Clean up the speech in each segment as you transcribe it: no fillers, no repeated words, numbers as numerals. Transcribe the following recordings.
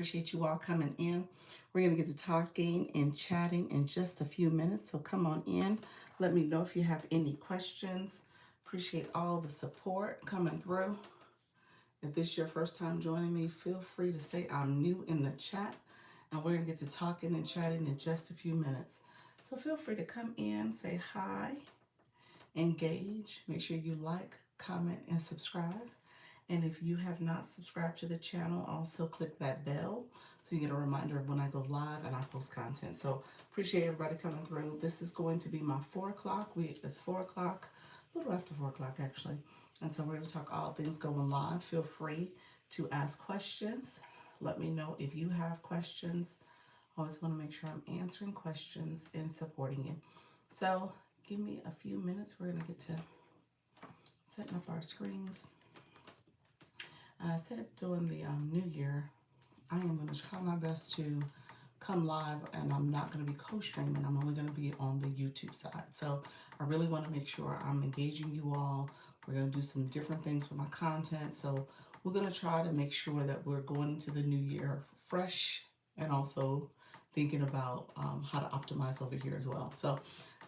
Appreciate you all coming in. We're going to get to talking and chatting in just a few minutes. So come on in. Let me know if you have any questions. Appreciate all the support coming through. If this is your first time joining me, feel free to say I'm new in the chat. And we're going to get to talking and chatting in just a few minutes. So feel free to come in, say hi, engage. Make sure you like, comment, and subscribe. And if you have not subscribed to the channel, also click that bell so you get a reminder of when I go live and I post content. So appreciate everybody coming through. This is going to be my 4 o'clock. It's 4 o'clock, a little after 4 o'clock actually. And so we're going to talk all things going live. Feel free to ask questions. Let me know if you have questions. I always want to make sure I'm answering questions and supporting you. So give me a few minutes. We're going to get to setting up our screens. And I said during the new year, I am going to try my best to come live, and I'm not going to be co-streaming. I'm only going to be on the YouTube side. So I really want to make sure I'm engaging you all. We're going to do some different things with my content. So we're going to try to make sure that we're going into the new year fresh and also thinking about how to optimize over here as well. So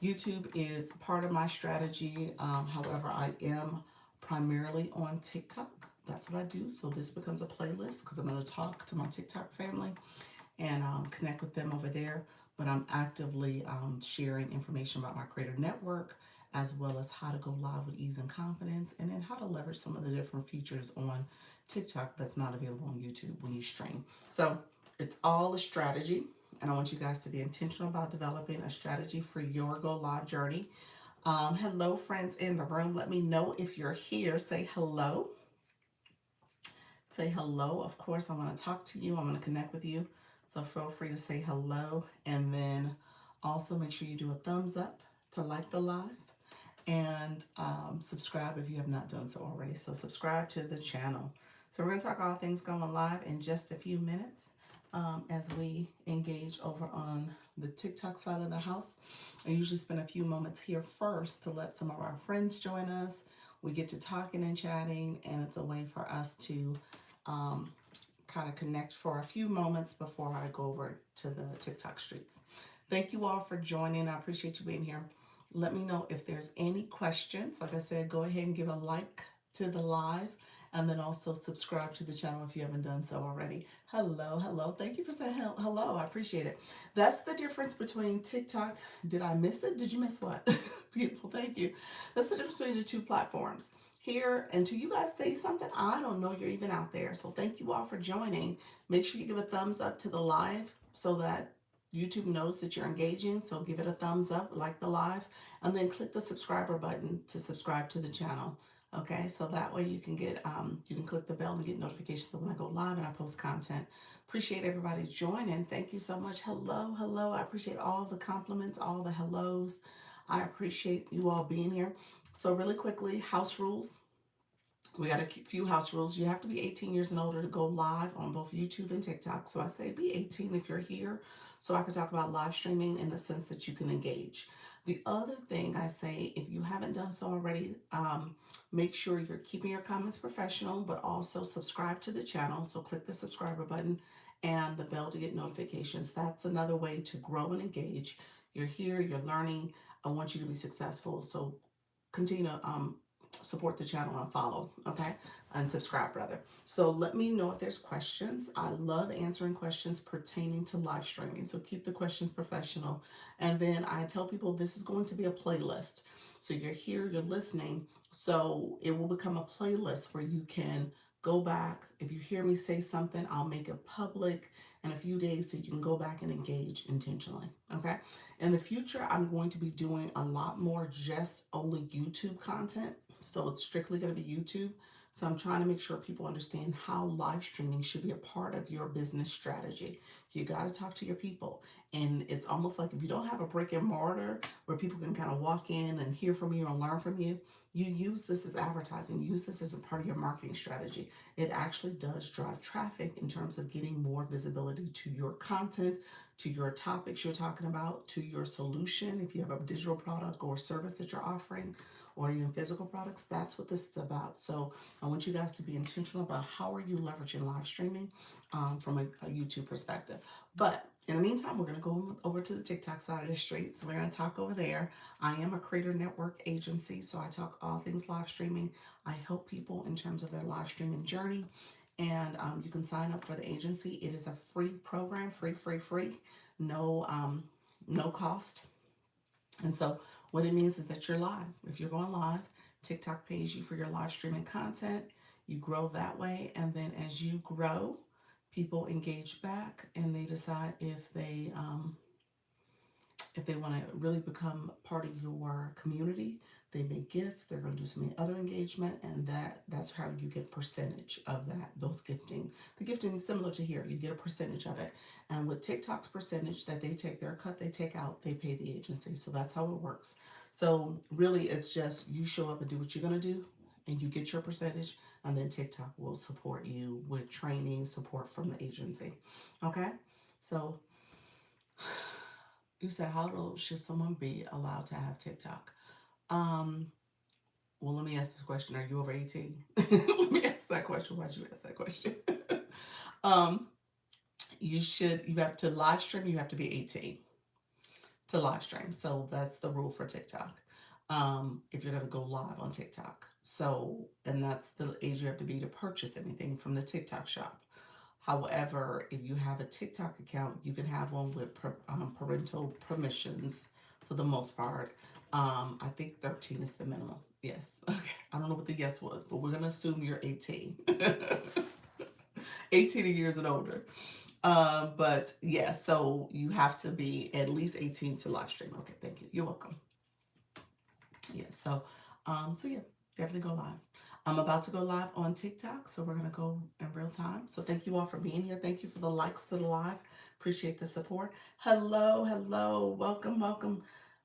YouTube is part of my strategy. However, I am primarily on TikTok. That's what I do. So this becomes a playlist because I'm going to talk to my TikTok family and connect with them over there. But I'm actively sharing information about my creator network, as well as how to go live with ease and confidence, and then how to leverage some of the different features on TikTok that's not available on YouTube when you stream. So it's all a strategy, and I want you guys to be intentional about developing a strategy for your go live journey. Hello, friends in the room. Let me know if you're here. Say hello. Say hello. Of course, I want to talk to you. I want to connect with you. So feel free to say hello. And then also make sure you do a thumbs up to like the live and subscribe if you have not done so already. So subscribe to the channel. So we're going to talk all things going live in just a few minutes as we engage over on the TikTok side of the house. I usually spend a few moments here first to let some of our friends join us. We get to talking and chatting, and it's a way for us to kind of connect for a few moments before I go over to the TikTok streets. Thank you all for joining. I appreciate you being here. Let me know if there's any questions. Like I said, go ahead and give a like to the live, and then also subscribe to the channel if you haven't done so already. Hello, hello. Thank you for saying hello. I appreciate it. That's the difference between TikTok. Did I miss it? Did you miss what? Beautiful. Thank you. That's the difference between the two platforms. Here, until you guys say something, I don't know you're even out there. So thank you all for joining. Make sure you give a thumbs up to the live so that YouTube knows that you're engaging. So give it a thumbs up, like the live, and then click the subscriber button to subscribe to the channel. Okay, so that way you can get you can click the bell and get notifications of when I go live and I post content. Appreciate everybody joining. Thank you so much. Hello, hello. I appreciate all the compliments, all the hellos. I appreciate you all being here. So really quickly, house rules. We got a few house rules. You have to be 18 years and older to go live on both YouTube and TikTok. So I say be 18 if you're here, so I can talk about live streaming in the sense that you can engage. The other thing I say, if you haven't done so already, make sure you're keeping your comments professional, but also subscribe to the channel. So click the subscriber button and the bell to get notifications. That's another way to grow and engage. You're here, you're learning. I want you to be successful. So continue to support the channel and follow, okay? And subscribe, rather. So let me know if there's questions. I love answering questions pertaining to live streaming. So keep the questions professional. And then I tell people this is going to be a playlist. So you're here, you're listening. So it will become a playlist where you can go back. If you hear me say something, I'll make it public in a few days so you can go back and engage intentionally, okay? In the future, I'm going to be doing a lot more just only YouTube content. So it's strictly going to be YouTube. So I'm trying to make sure people understand how live streaming should be a part of your business strategy. You got to talk to your people. And it's almost like if you don't have a brick and mortar where people can kind of walk in and hear from you and learn from you, you use this as advertising, use this as a part of your marketing strategy. It actually does drive traffic in terms of getting more visibility to your content, to your topics you're talking about, to your solution, if you have a digital product or service that you're offering, or even physical products. That's what this is about. So I want you guys to be intentional about how are you leveraging live streaming from a YouTube perspective. But in the meantime, we're going to go over to the TikTok side of the street. So we're going to talk over there. I am a creator network agency, so I talk all things live streaming. I help people in terms of their live streaming journey. And you can sign up for the agency. It is a free program, free, no no cost. And so what it means is that you're live. If you're going live, TikTok pays you for your live streaming content. You grow that way, and then as you grow, people engage back and they decide if they want to really become part of your community. They may gift, they're going to do some other engagement, and that's how you get percentage of those gifting. The gifting is similar to here. You get a percentage of it. And with TikTok's percentage that they take, their cut they take out, they pay the agency. So that's how it works. So really it's just you show up and do what you're going to do and you get your percentage, and then TikTok will support you with training support from the agency. Okay? So you said, how old should someone be allowed to have TikTok? Um, well, let me ask this question. Are you over 18? Let me ask that question. Why'd you ask that question? um, you have to live stream, you have to be 18 to live stream. So that's the rule for TikTok. If you're going to go live on TikTok. So, and that's the age you have to be to purchase anything from the TikTok shop. However, if you have a TikTok account, you can have one with parental permissions for the most part. I think 13 is the minimum. Yes. Okay. I don't know what the yes was, but we're going to assume you're 18. 18 years and older. But yeah, so you have to be at least 18 to live stream. Okay, thank you. You're welcome. Yeah, so yeah, definitely go live. I'm about to go live on TikTok, so we're gonna go in real time. So thank you all for being here. Thank you for the likes to the live. Appreciate the support. Hello, hello, welcome, welcome.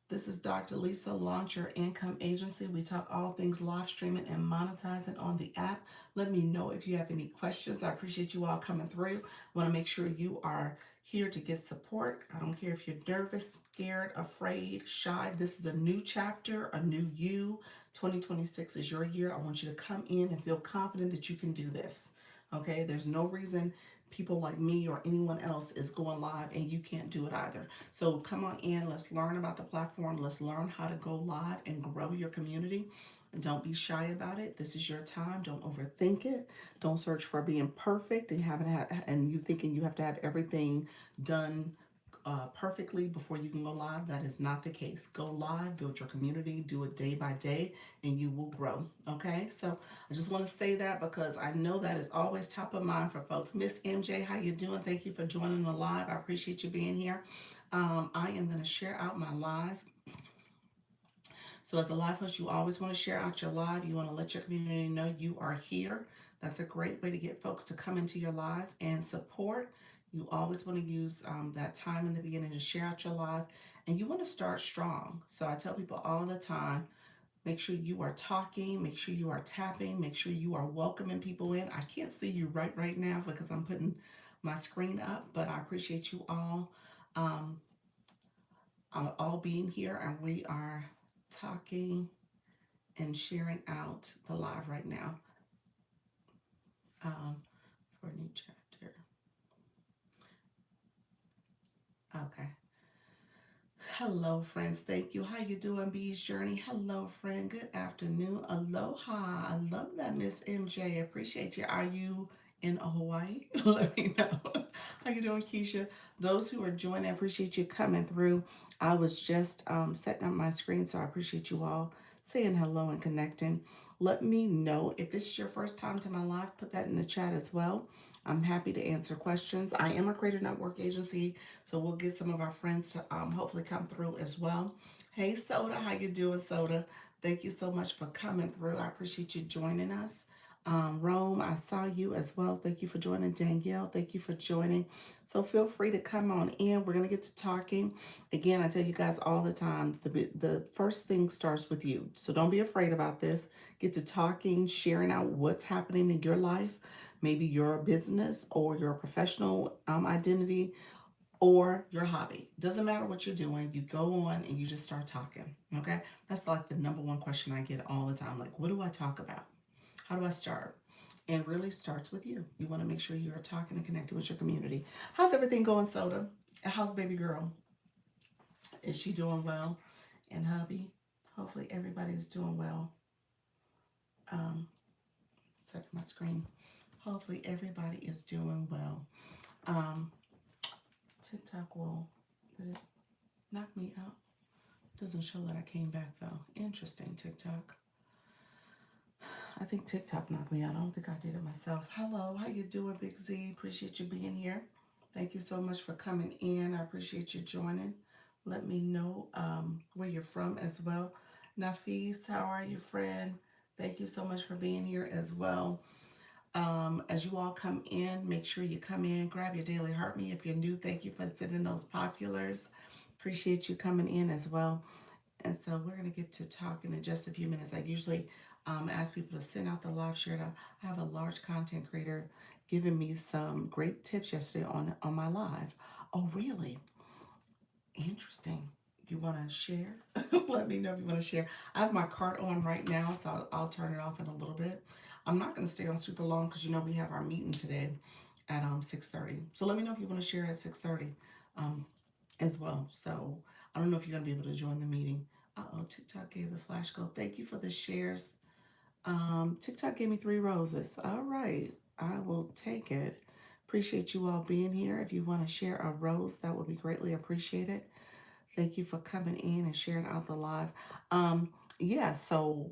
This is Dr. Lisa, Launch Your Income Agency. We talk all things live streaming and monetizing on the app. Let me know if you have any questions. I appreciate you all coming through. Want to make sure you are here to get support. I don't care if you're nervous, scared, afraid, shy. This is a new chapter, a new you. 2026 is your year. I want you to come in and feel confident that you can do this. Okay, there's no reason people like me or anyone else is going live and you can't do it either. So come on in, let's learn about the platform, let's learn how to go live and grow your community. And don't be shy about it. This is your time. Don't overthink it. Don't search for being perfect and you thinking you have to have everything done perfectly before you can go live. That is not the case. Go live, build your community, do it day by day, and you will grow. Okay, so I just want to say that because I know that is always top of mind for folks. Miss MJ, how you doing? Thank you for joining the live. I appreciate you being here. I am going to share out my live. So as a live host, you always want to share out your live. You want to let your community know you are here. That's a great way to get folks to come into your live and support. You always want to use that time in the beginning to share out your live. And you want to start strong. So I tell people all the time, make sure you are talking, make sure you are tapping, make sure you are welcoming people in. I can't see you right now because I'm putting my screen up, but I appreciate you um, all being here, and we are talking and sharing out the live right now for a new chapter. Okay. Hello, friends. Thank you. How you doing, Bee's Journey? Hello, friend. Good afternoon. Aloha. I love that, Miss MJ. Appreciate you. Are you in Hawaii? Let me know. How you doing, Keisha? Those who are joining, I appreciate you coming through. I was just setting up my screen, so I appreciate you all saying hello and connecting. Let me know if this is your first time to my live. Put that in the chat as well. I'm happy to answer questions. I am a Creator Network agency, so we'll get some of our friends to hopefully come through as well. Hey, Soda, how you doing, Soda? Thank you so much for coming through. I appreciate you joining us. Rome, I saw you as well. Thank you for joining. Danielle, thank you for joining. So feel free to come on in. We're going to get to talking. Again, I tell you guys all the time, the first thing starts with you. So don't be afraid about this. Get to talking, sharing out what's happening in your life, maybe your business or your professional identity, or your hobby. Doesn't matter what you're doing. You go on and you just start talking. Okay. That's like the number one question I get all the time. Like, what do I talk about? How do I start? And really starts with you. You want to make sure you are talking and connecting with your community. How's everything going, Soda? How's baby girl? Is she doing well? And hubby? Hopefully everybody's doing well. Um, Second my screen. Hopefully everybody is doing well. Um, TikTok will, did it knock me out? Doesn't show that I came back though. Interesting, TikTok. I think TikTok knocked me out. I don't think I did it myself. Hello, how you doing, Big Z? Appreciate you being here. Thank you so much for coming in. I appreciate you joining. Let me know where you're from as well. Nafis, how are you, friend? Thank you so much for being here as well. As you all come in, make sure you come in, grab your daily heart me. If you're new, thank you for sending those populars. Appreciate you coming in as well. And so we're going to get to talking in just a few minutes. I usually ask people to send out the live share. I have a large content creator giving me some great tips yesterday on my live. Oh, really? Interesting. You want to share? Let me know if you want to share. I have my cart on right now, so I'll turn it off in a little bit. I'm not going to stay on super long because you know we have our meeting today at 6:30. So let me know if you want to share at 6:30 um, as well. So I don't know if you're going to be able to join the meeting. Uh-oh, TikTok gave the flash go. Thank you for the shares. TikTok gave me 3 roses. All right, I will take it. Appreciate you all being here. If you want to share a rose, that would be greatly appreciated. Thank you for coming in and sharing out the live. Yeah, so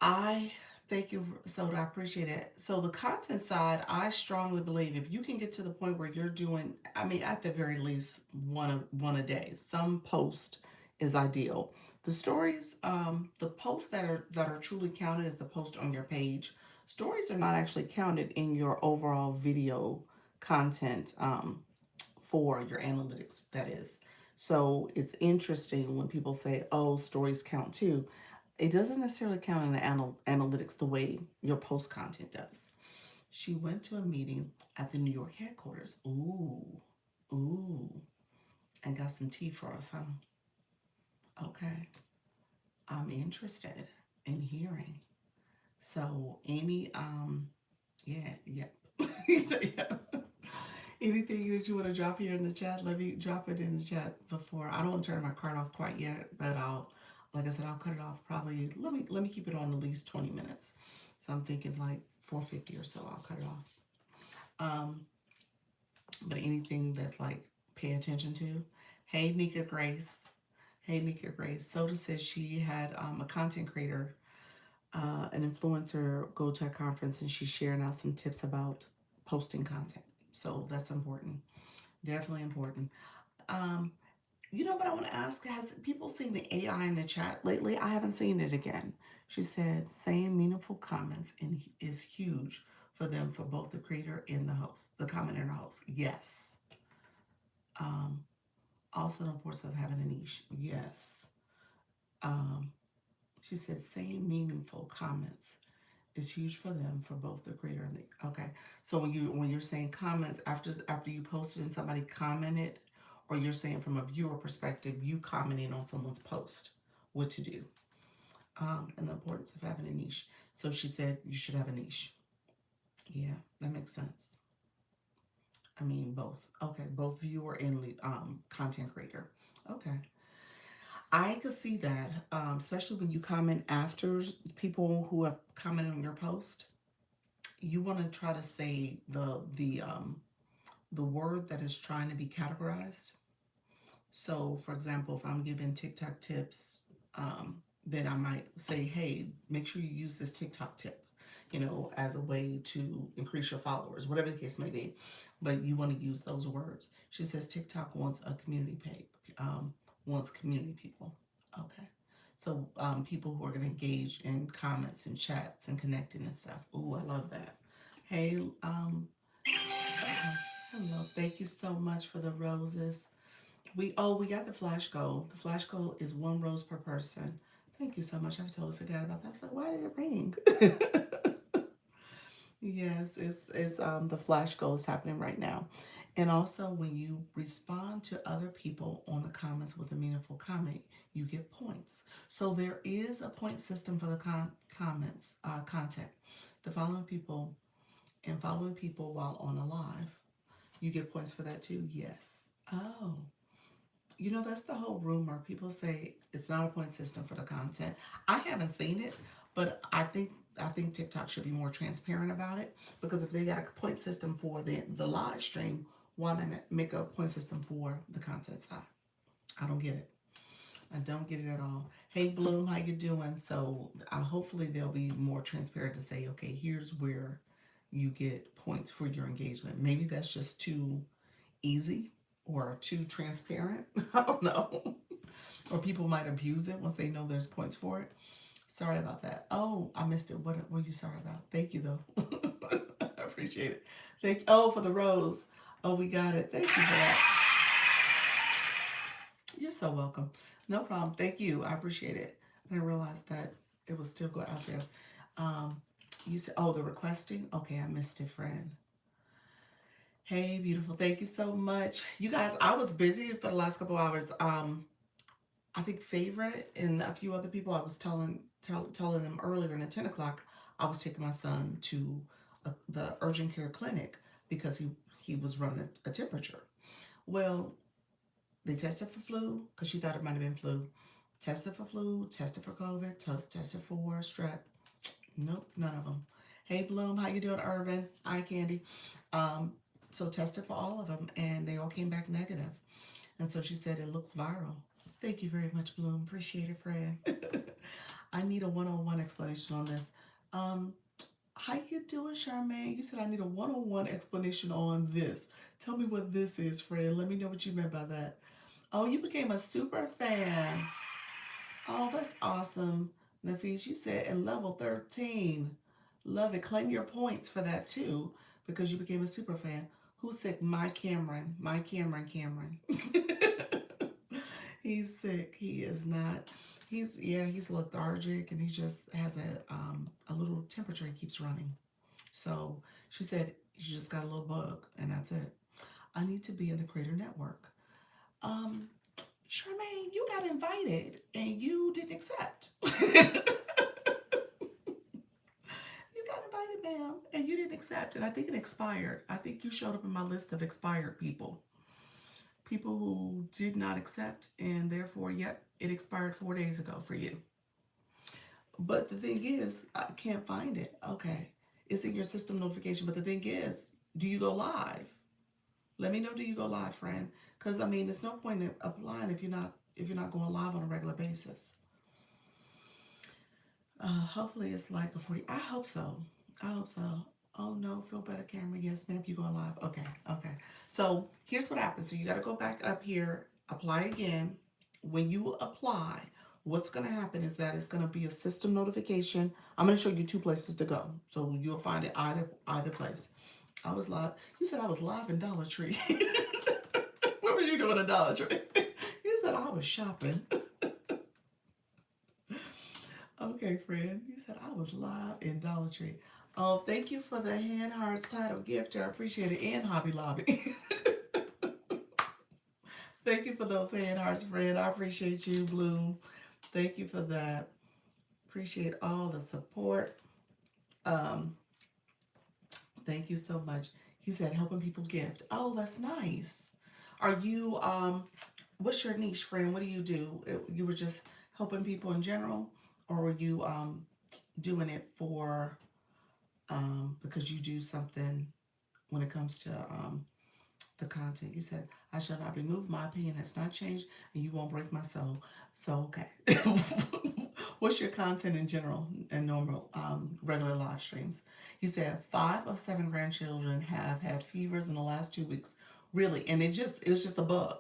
I thank you, Soda. I appreciate it. So the content side, I strongly believe if you can get to the point where you're doing, I mean, at the very least one a day. Some post is ideal. The stories, the posts that are truly counted is the post on your page. Stories are not actually counted in your overall video content for your analytics. That is. So it's interesting when people say, "Oh, stories count too." It doesn't necessarily count in the analytics the way your post content does. She went to a meeting at the New York headquarters. Ooh, ooh, and got some tea for us, huh? Okay, I'm interested in hearing. So, yeah. He said, yeah. Anything that you want to drop here in the chat, let me drop it in the chat before. I don't want to turn my card off quite yet, but like I said, I'll cut it off probably. Let me keep it on at least 20 minutes. So I'm thinking like 4:50 or so. I'll cut it off. Um, but anything that's like pay attention to. Hey, Nika Grace. Hey, Nika Grace. Soda says she had a content creator, an influencer, go to a conference and she's sharing out some tips about posting content. So that's important. Definitely important. Um, you know what I want to ask? Has people seen the AI in the chat lately? I haven't seen it again. She said, saying meaningful comments and is huge for them for both the creator and the host, the commenter and the host. Yes. Um, Also the importance of having a niche. Yes. Um, she said, saying meaningful comments is huge for them for both the creator and the okay. So when you're saying comments after you posted and somebody commented, or you're saying from a viewer perspective, you commenting on someone's post, what to do, and the importance of having a niche. So she said you should have a niche. Yeah, that makes sense. I mean both. Okay, both viewer and content creator. Okay. I could see that, especially when you comment after people who have commented on your post. You want to try to say the word that is trying to be categorized. So, for example, if I'm giving TikTok tips, then I might say, "Hey, make sure you use this TikTok tip, as a way to increase your followers, whatever the case may be." But you want to use those words. She says TikTok wants a community page, wants community people. Okay. So people who are going to engage in comments and chats and connecting and stuff. Ooh, I love that. Hey, hello. Thank you so much for the roses. We got the flash goal. The flash goal is 1 rose per person. Thank you so much. I totally forgot about that. I was like, why did it ring? Yes, it's the flash goal is happening right now. And also, when you respond to other people on the comments with a meaningful comment, you get points. So there is a point system for the comments content. The following people while on a live, you get points for that too. Yes. Oh, that's the whole rumor. People say it's not a point system for the content. I haven't seen it, but I think TikTok should be more transparent about it, because if they got a point system for the live stream, why not make a point system for the content side? I don't get it. I don't get it at all. Hey Bloom, how you doing? So hopefully they'll be more transparent to say, okay, here's where you get points for your engagement. Maybe that's just too easy or too transparent. I don't know. Or people might abuse it once they know there's points for it. Sorry about that. Oh, I missed it. What were you sorry about? Thank you though. I appreciate it. For the rose. Oh, we got it. Thank you for that. You're so welcome. No problem. Thank you. I appreciate it. I didn't realize that it was still go out there. Um, you said, oh, the requesting. Okay, I missed it, friend. Hey, beautiful. Thank you so much. You guys, I was busy for the last couple hours. I think Favorite and a few other people, I was telling them earlier in at 10 o'clock, I was taking my son to the urgent care clinic because he was running a temperature. Well, they tested for flu because she thought it might have been flu. Tested for flu, tested for COVID, tested for strep. Nope, none of them. Hey Bloom, how you doing, Irvin? Hi, Candy. Um, so tested for all of them, and they all came back negative. And so she said it looks viral. Thank you very much, Bloom. Appreciate it, friend. I need a one-on-one explanation on this. Um, how you doing, Charmaine? You said I need a one-on-one explanation on this. Tell me what this is, friend. Let me know what you meant by that. Oh, you became a super fan. Oh, that's awesome. Nafis, you said in level 13. Love it. Claim your points for that too, because you became a super fan. Who's sick? My Cameron. My Cameron. He's sick. He is not. He's lethargic, and he just has a little temperature he keeps running. So she said she just got a little bug, and that's it. I need to be in the Creator Network. Um, Charmaine, you got invited and you didn't accept. You got invited, ma'am, and you didn't accept. And I think it expired. I think you showed up in my list of expired people. People who did not accept, and therefore, yep, it expired 4 days ago for you. But the thing is, I can't find it. Okay. It's in your system notification. But the thing is, do you go live? Let me know, do you go live, friend? Because I mean, there's no point in applying if you're not going live on a regular basis. Hopefully it's like a 40. I hope so. I hope so. Oh no, feel better, Cameron. Yes, ma'am, you going live. Okay. So here's what happens. So you got to go back up here, apply again. When you apply, what's going to happen is that it's going to be a system notification. I'm going to show you two places to go. So you'll find it either place. I was live. You said I was live in Dollar Tree. What was you doing in Dollar Tree? You said I was shopping. Okay, friend. You said I was live in Dollar Tree. Oh, thank you for the hand hearts title gift. I appreciate it. And Hobby Lobby. Thank you for those hand hearts, friend. I appreciate you, Bloom. Thank you for that. Appreciate all the support. Um, Thank you so much. He said helping people gift. Oh, that's nice. Are you what's your niche, friend? What do you do? You were just helping people in general, or were you doing it for because you do something when it comes to the content? You said, I shall not be moved. My opinion has not changed, and you won't break my soul. So, okay. What's your content in general and normal, regular live streams? He said, 5 of 7 grandchildren have had fevers in the last 2 weeks. Really? And it was just a bug.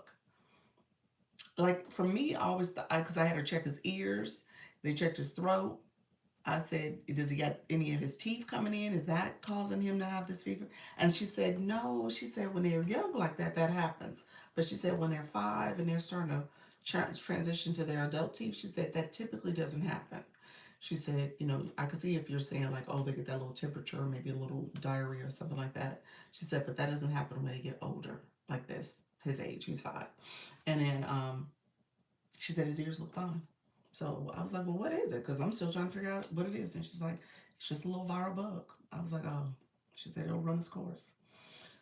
Like for me, I always, because I had to check his ears, they checked his throat. I said, does he got any of his teeth coming in? Is that causing him to have this fever? And she said, no. She said, when they're young like that, that happens. But she said, when they're 5 and they're starting to transition to their adult teeth, she said, that typically doesn't happen. She said, you know, I could see if you're saying like, oh, they get that little temperature, maybe a little diarrhea or something like that. She said, but that doesn't happen when they get older like this, his age, he's 5. And then she said his ears look fine. So I was like, well, what is it? Because I'm still trying to figure out what it is. And she's like, it's just a little viral bug. I was like, oh. She said it'll run its course.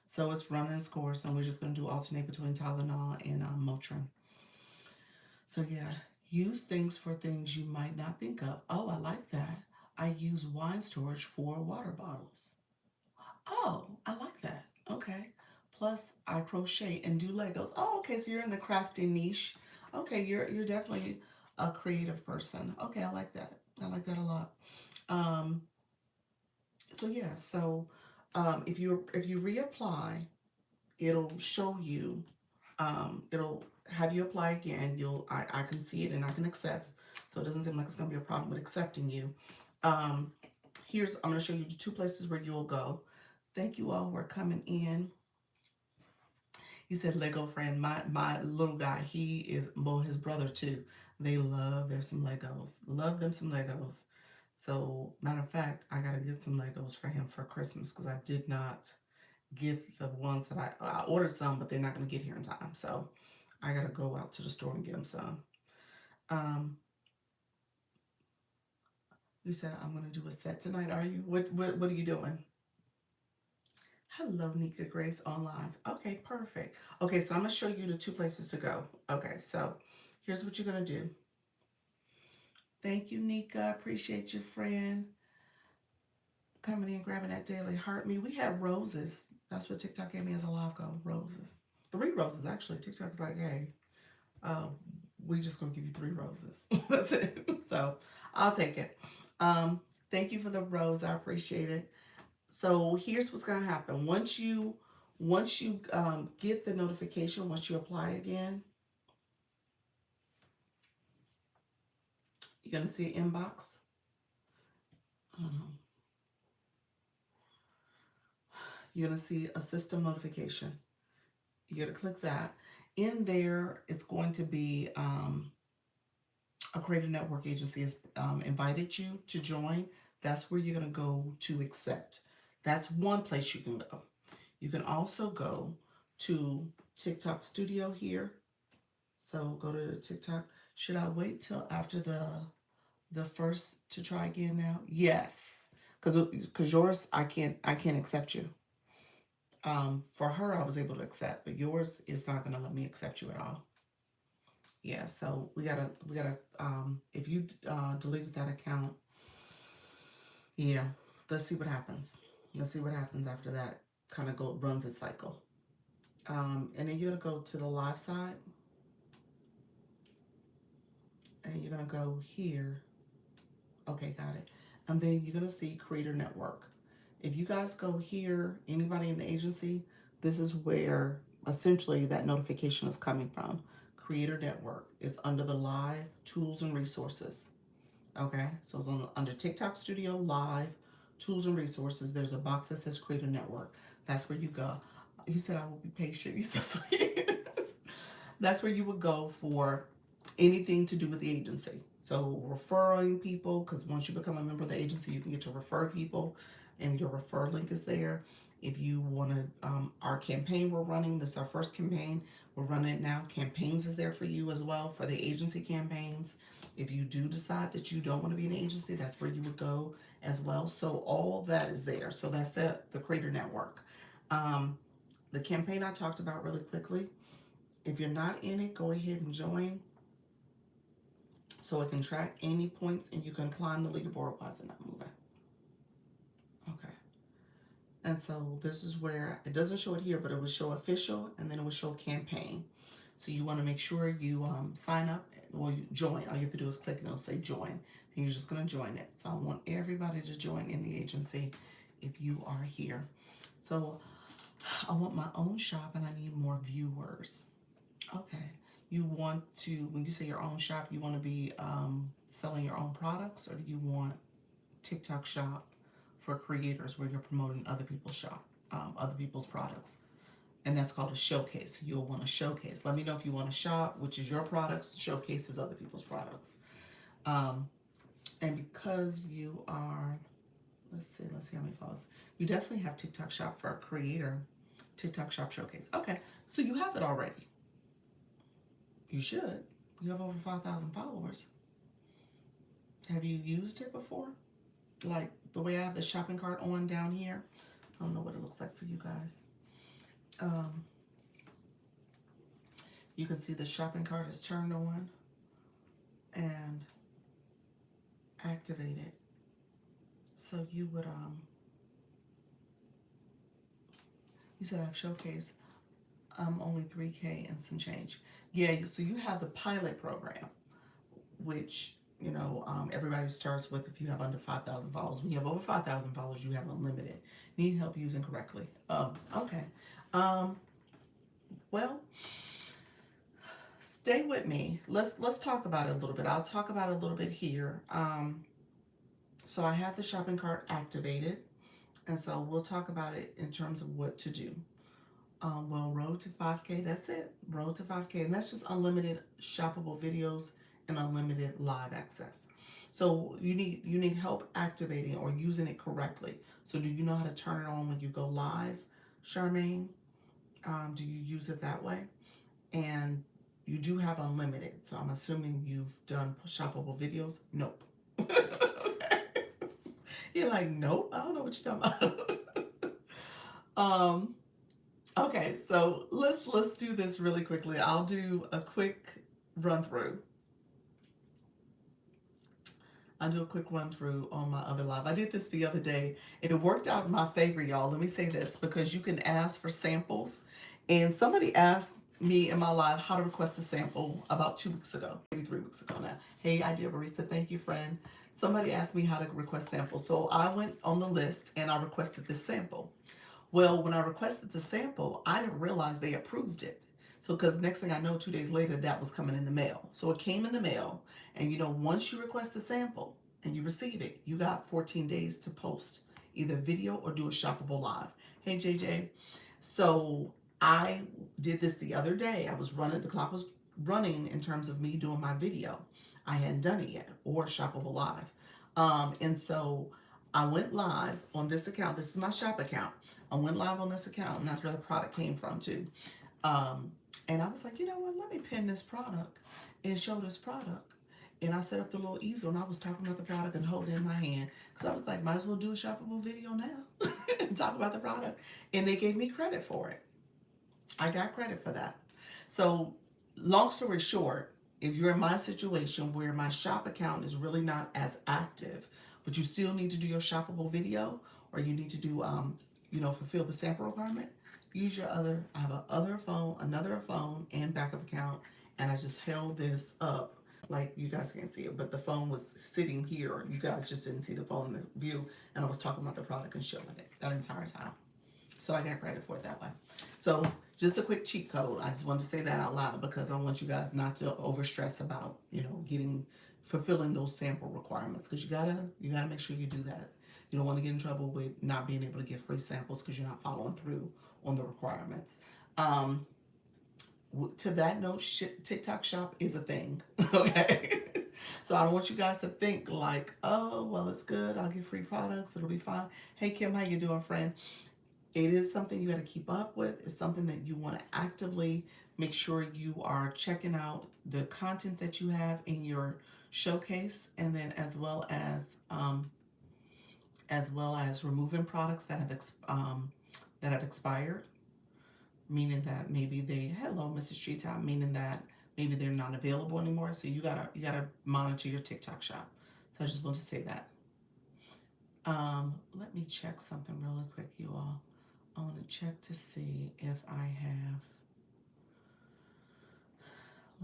So it's running its course, and we're just going to do alternate between Tylenol and Motrin. So yeah, use things for things you might not think of. Oh, I like that. I use wine storage for water bottles. Oh, I like that. Okay. Plus, I crochet and do Legos. Oh, okay. So you're in the crafting niche. Okay, you're definitely a creative person. Okay, I like that. I like that a lot. Um, so yeah, so if you reapply, it'll show you. It'll have you apply again. I can see it and I can accept. So it doesn't seem like it's gonna be a problem with accepting you. Um, I'm gonna show you 2 places where you'll go. Thank you all for coming in. He said Lego friend. My little guy, he is, well, his brother too. They love their some Legos. Love them some Legos. So matter of fact, I gotta get some Legos for him for Christmas because I did not get the ones that I ordered some, but they're not gonna get here in time. So I gotta go out to the store and get him some. Um, you said I'm gonna do a set tonight. Are you? What are you doing? Hello, Nika Grace on live. Okay, perfect. Okay, so I'm gonna show you the 2 places to go. Okay, so here's what you're gonna do. Thank you, Nika. Appreciate your friend coming in, grabbing that daily heart me. We have roses. That's what TikTok gave me as a live goal. Roses. 3 roses actually. TikTok's like, hey, uh, we just gonna give you 3 roses. That's it. So I'll take it. Thank you for the rose. I appreciate it. So here's what's gonna happen. Once you get the notification, once you apply again, you're gonna see an inbox. Um, you're gonna see a system notification. You're gonna click that. In there, it's going to be a Creator Network agency has invited you to join. That's where you're gonna go to accept. That's one place you can go. You can also go to TikTok Studio here. So go to the TikTok. Should I wait till after the first to try again now? Yes, because yours I can't accept you. For her I was able to accept, but yours is not gonna let me accept you at all. Yeah, so we gotta if you deleted that account, yeah, let's see what happens. Let's see what happens after that kind of runs its cycle. And then you're gonna go to the live side, and you're gonna go here. Okay, got it. And then you're gonna see Creator Network. If you guys go here, anybody in the agency, this is where essentially that notification is coming from. Creator Network is under the live tools and resources. Okay, so it's under TikTok Studio Live tools and resources. There's a box that says Creator Network. That's where you go. You said I will be patient. You so sweet. That's where you would go for anything to do with the agency. So referring people, because once you become a member of the agency, you can get to refer people, and your refer link is there. If you want to, our campaign we're running, this is our first campaign. We're running it now. Campaigns is there for you as well for the agency campaigns. If you do decide that you don't want to be an agency, that's where you would go as well. So all that is there. So that's the Creator Network. Um, the campaign I talked about really quickly. If you're not in it, go ahead and join so it can track any points and you can climb the leaderboard. Why is it not moving? Okay. And so this is where it doesn't show it here, but it will show official and then it will show campaign. So you want to make sure you sign up or you join. All you have to do is click and it'll say join. And you're just going to join it. So I want everybody to join in the agency if you are here. So I want my own shop and I need more viewers. Okay. You want to, when you say your own shop, you want to be selling your own products, or do you want TikTok shop for creators where you're promoting other people's shop, other people's products? And that's called a showcase. You'll want to showcase. Let me know if you want to shop, which is your products, showcases other people's products. Um, And because you are, let's see how many follows. You definitely have TikTok Shop for a creator. TikTok Shop Showcase. Okay, so you have it already. You should. You have over 5,000 followers. Have you used it before? Like the way I have the shopping cart on down here. I don't know what it looks like for you guys. Um, you can see the shopping cart is turned on and activated. So you would, you said I've showcased only 3K and some change. Yeah, so you have the pilot program, which, you know, everybody starts with if you have under 5,000 followers. When you have over 5,000 followers, you have unlimited. Need help using correctly. Okay. Well, stay with me. Let's talk about it a little bit. I'll talk about it a little bit here. So I have the shopping cart activated, and so we'll talk about it in terms of what to do. Well, road to 5K, that's it. Road to 5K, and that's just unlimited shoppable videos and unlimited live access. So you need help activating or using it correctly. So do you know how to turn it on when you go live, Charmaine? Do you use it that way? And you do have unlimited, so I'm assuming you've done shoppable videos. Nope. Okay. You're like, nope. I don't know what you're talking about. um. Okay, so let's do this really quickly. I'll do a quick run through. I'll do a quick run through on my other live. I did this the other day and it worked out in my favor, y'all. Let me say this because you can ask for samples. And somebody asked me in my live how to request a sample about 2 weeks ago, maybe 3 weeks ago now. Hey, Idea Barista, thank you, friend. Somebody asked me how to request samples. So I went on the list and I requested this sample. Well, when I requested the sample, I didn't realize they approved it. So, because next thing I know, 2 days later, that was coming in the mail. So it came in the mail. And you know, once you request the sample and you receive it, you got 14 days to post either video or do a shoppable live. Hey, JJ. So I did this the other day. I was running, the clock was running in terms of me doing my video. I hadn't done it yet or shoppable live. And so I went live on this account. This is my shop account. I went live on this account, and that's where the product came from too. And I was like, you know what? Let me pin this product and show this product. And I set up the little easel, and I was talking about the product and holding it in my hand because I was like, might as well do a shoppable video now and talk about the product. And they gave me credit for it. I got credit for that. So, long story short, if you're in my situation where my shop account is really not as active, but you still need to do your shoppable video, or you need to do, fulfill the sample requirement, use your other, I have another phone and backup account, and I just held this up, like you guys can't see it, but the phone was sitting here. You guys just didn't see the phone in the view, and I was talking about the product and showing it that entire time. So I got credit for it that way. So just a quick cheat code. I just wanted to say that out loud because I want you guys not to overstress about, fulfilling those sample requirements, because you gotta make sure you do that. You don't want to get in trouble with not being able to get free samples because you're not following through on the requirements. To that note, TikTok Shop is a thing. Okay. So I don't want you guys to think like, oh, well, it's good. I'll get free products. It'll be fine. Hey, Kim, how you doing, friend? It is something you got to keep up with. It's something that you want to actively make sure you are checking out the content that you have in your showcase, and then as well as removing products that have expired, meaning that maybe hello, Mrs. Treetop, meaning that maybe they're not available anymore. So you gotta monitor your TikTok shop. So I just want to say that. Let me check something really quick, you all. I want to check to see if I have,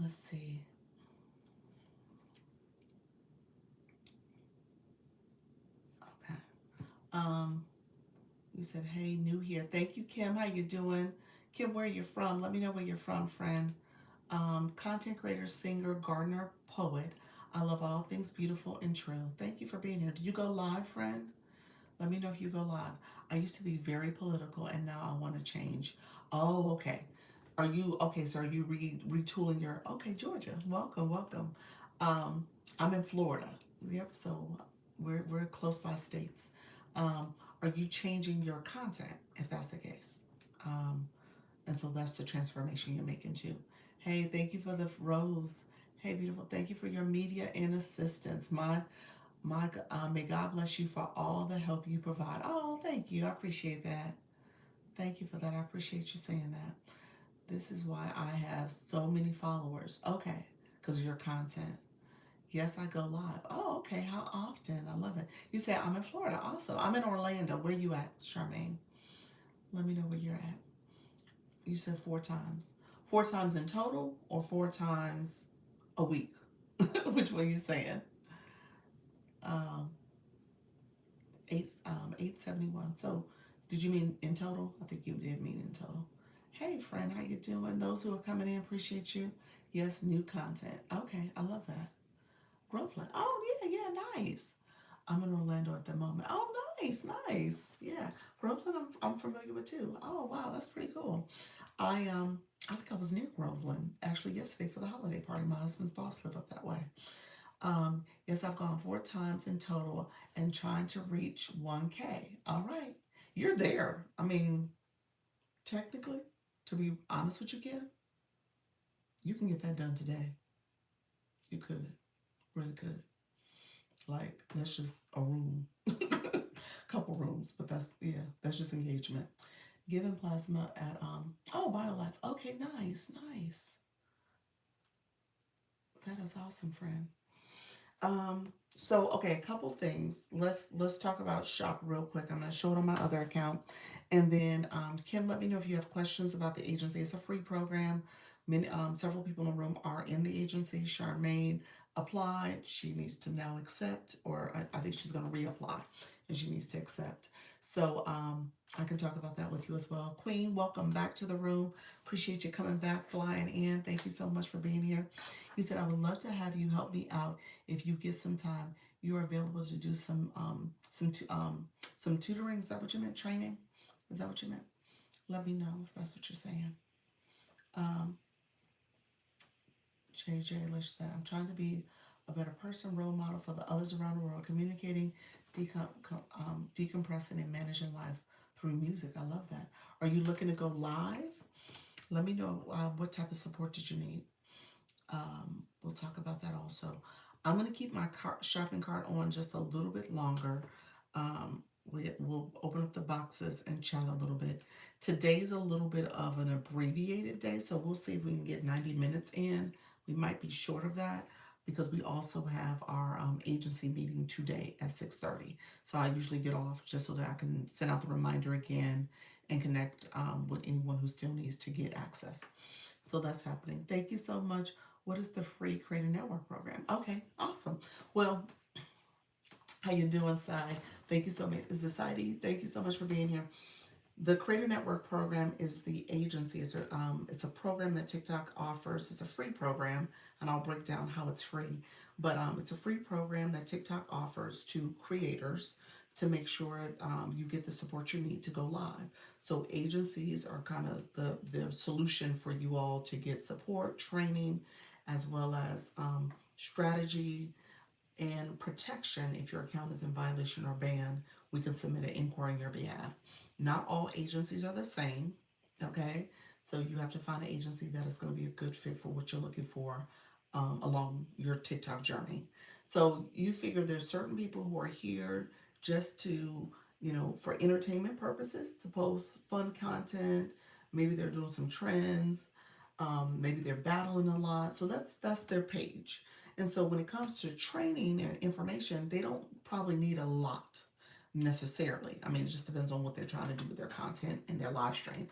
let's see. Okay. You said, hey, new here. Thank you, Kim. How you doing? Kim, where are you from? Let me know where you're from, friend. Content creator, singer, gardener, poet. I love all things beautiful and true. Thank you for being here. Did you go live, friend? Let me know if you go live. I used to be very political, and now I want to change. Oh, okay. Are you retooling your? Okay, Georgia. Welcome. I'm in Florida. Yep. So we're close by states. Um, are you changing your content if that's the case? Um, and so that's the transformation you're making too. Hey, thank you for the rose. Hey, beautiful. Thank you for your media and assistance. May God bless you for all the help you provide. Oh, thank you. I appreciate that. Thank you for that. I appreciate you saying that. This is why I have so many followers. Okay, because of your content. Yes, I go live. Oh, okay. How often? I love it. You said I'm in Florida also. I'm in Orlando. Where you at, Charmaine? Let me know where you're at. You said 4 times. 4 times in total or 4 times a week? Which one you saying? Um, 871. So did you mean in total? I think you did mean in total. Hey friend, how you doing? Those who are coming in, appreciate you. Yes, new content. Okay, I love that. Groveland. Oh yeah, yeah, nice. I'm in Orlando at the moment. Oh, nice, nice. Yeah, Groveland. I'm familiar with too. Oh wow, that's pretty cool. I think I was near Groveland actually yesterday for the holiday party. My husband's boss lived up that way. Yes, I've gone 4 times in total and trying to reach 1K. All right, you're there. I mean, technically, to be honest with you, Kim, you can get that done today. You could, really could. Like that's just a room, couple rooms, but that's yeah, that's just engagement. Giving plasma at oh BioLife. Okay, nice, nice. That is awesome, friend. So okay, a couple things. Let's talk about shop real quick. I'm gonna show it on my other account, and then Kim, let me know if you have questions about the agency. It's a free program. Many several people in the room are in the agency. Charmaine applied. She needs to now accept, or I think she's gonna reapply, and she needs to accept. So I can talk about that with you as well. Queen, welcome back to the room. Appreciate you coming back, flying in. Thank you so much for being here. You said I would love to have you help me out if you get some time. You are available to do some tutoring. Is that what you meant? Training? Is that what you meant? Let me know if that's what you're saying. Um, JJ, let's say I'm trying to be a better person, role model for the others around the world, communicating, decompressing, and managing life through music. I love that. Are you looking to go live? Let me know what type of support did you need. We'll talk about that also. I'm going to keep my shopping cart on just a little bit longer. We'll open up the boxes and chat a little bit. Today's a little bit of an abbreviated day, so we'll see if we can get 90 minutes in. We might be short of that because we also have our agency meeting today at 6:30. So I usually get off just so that I can send out the reminder again and connect with anyone who still needs to get access. So that's happening. Thank you so much. What is the free Creator Network program? Okay, awesome. Well, how you doing, Sai? Thank you so much. Is this Heidi? Thank you so much for being here. The Creator Network program is the agency. It's a program that TikTok offers. It's a free program, and I'll break down how it's free. But it's a free program that TikTok offers to creators to make sure you get the support you need to go live. So agencies are kind of the solution for you all to get support, training, as well as strategy and protection. If your account is in violation or banned, we can submit an inquiry on your behalf. Not all agencies are the same, okay? So you have to find an agency that is going to be a good fit for what you're looking for along your TikTok journey. So you figure there's certain people who are here just to, for entertainment purposes, to post fun content. Maybe they're doing some trends. Maybe they're battling a lot. So that's their page. And so when it comes to training and information, they don't probably need a lot necessarily. I mean, it just depends on what they're trying to do with their content and their live stream.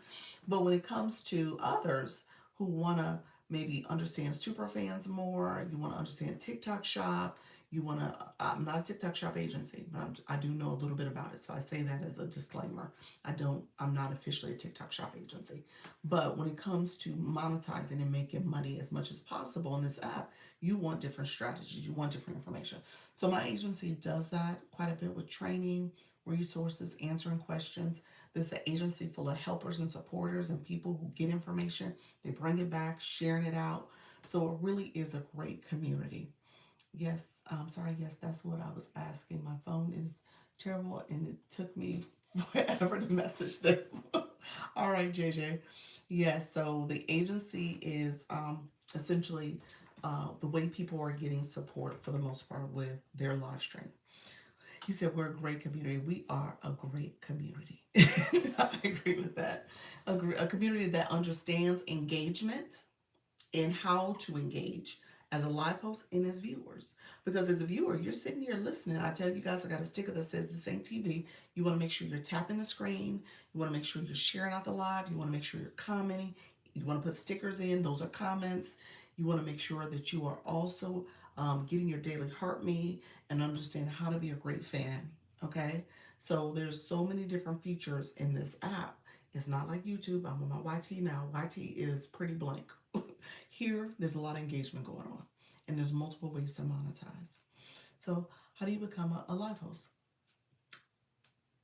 But when it comes to others who want to maybe understand Superfans more, you want to understand TikTok Shop, you want to, I'm not a TikTok Shop agency, but I do know a little bit about it. So I say that as a disclaimer. I'm not officially a TikTok Shop agency. But when it comes to monetizing and making money as much as possible on this app, you want different strategies, you want different information. So my agency does that quite a bit with training, resources, answering questions. This is an agency full of helpers and supporters and people who get information, they bring it back, sharing it out. So it really is a great community. Yes, I'm sorry. Yes, that's what I was asking. My phone is terrible and it took me forever to message this. All right, JJ. Yes, so the agency is essentially the way people are getting support for the most part with their live stream. You said we're a great community. We are a great community. I agree with that. A community that understands engagement and how to engage as a live host and as viewers. Because as a viewer, you're sitting here listening. I tell you guys, I got a sticker that says this ain't TV. You want to make sure you're tapping the screen. You want to make sure you're sharing out the live. You want to make sure you're commenting. You want to put stickers in. Those are comments. You want to make sure that you are also getting your daily heart me and understand how to be a great fan. Okay. So there's so many different features in this app. It's not like YouTube. I'm on my YT now. YT is pretty blank. Here, there's a lot of engagement going on, and there's multiple ways to monetize. So, how do you become a live host?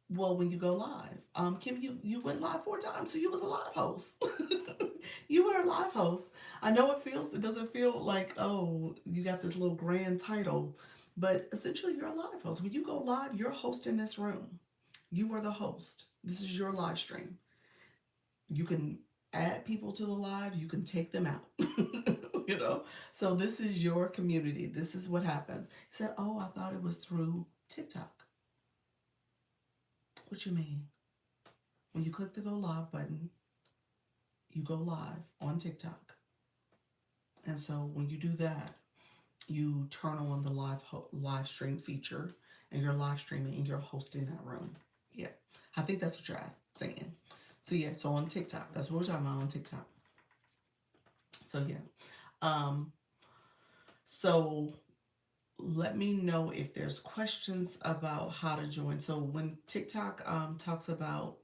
Well, when you go live, Kim, you went live 4 times, so you was a live host. You were a live host. I know it doesn't feel like, oh, you got this little grand title, but essentially you're a live host. When you go live, you're hosting this room. You are the host. This is your live stream. You can add people to the live, you can take them out. you know so this is your community. This is what happens. He said, oh, I thought it was through TikTok. What you mean? When you click the go live button, you go live on TikTok. And so when you do that, you turn on the live stream feature, and you're live streaming and you're hosting that room. Yeah, I think that's what you're saying. So yeah, so on TikTok, that's what we're talking about on TikTok. So yeah, um so let me know if there's questions about how to join. So when TikTok talks about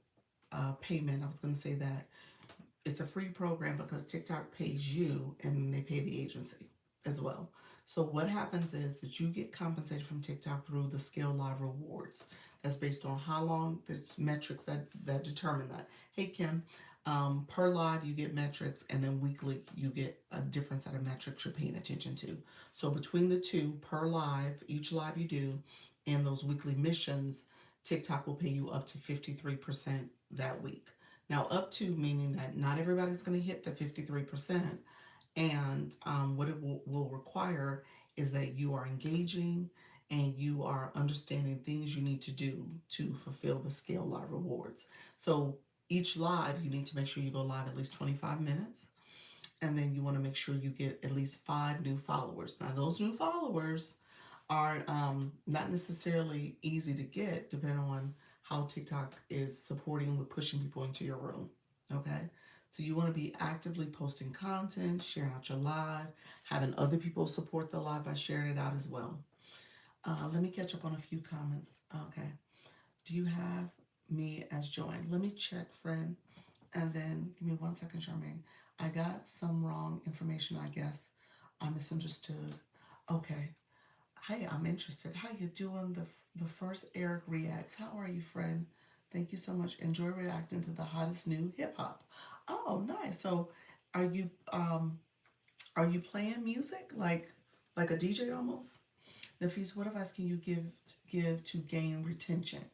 payment, I was going to say that it's a free program because TikTok pays you and they pay the agency as well. So what happens is that you get compensated from TikTok through the Scale Live rewards. That's based on how long. There's metrics that determine that. Hey Kim, per live you get metrics, and then weekly you get a different set of metrics you're paying attention to. So between the two, per live, each live you do, and those weekly missions, TikTok will pay you up to 53% that week. Now, up to meaning that not everybody's going to hit the 53%. And what it will require is that you are engaging and you are understanding things you need to do to fulfill the Scale Live rewards. So each live, you need to make sure you go live at least 25 minutes. And then you want to make sure you get at least 5 new followers. Now, those new followers are not necessarily easy to get, depending on how TikTok is supporting with pushing people into your room. Okay, so you want to be actively posting content, sharing out your live, having other people support the live by sharing it out as well. Let me catch up on a few comments. Okay, do you have me as joined? Let me check, friend, and then give me 1 second, Charmaine. I got some wrong information, I guess. I misunderstood. Okay. Hey, I'm interested. How you doing? The first Eric reacts. How are you, friend? Thank you so much. Enjoy reacting to the hottest new hip hop. Oh, nice. So, are you playing music like a DJ almost? Nafis, what advice can you give to gain retention?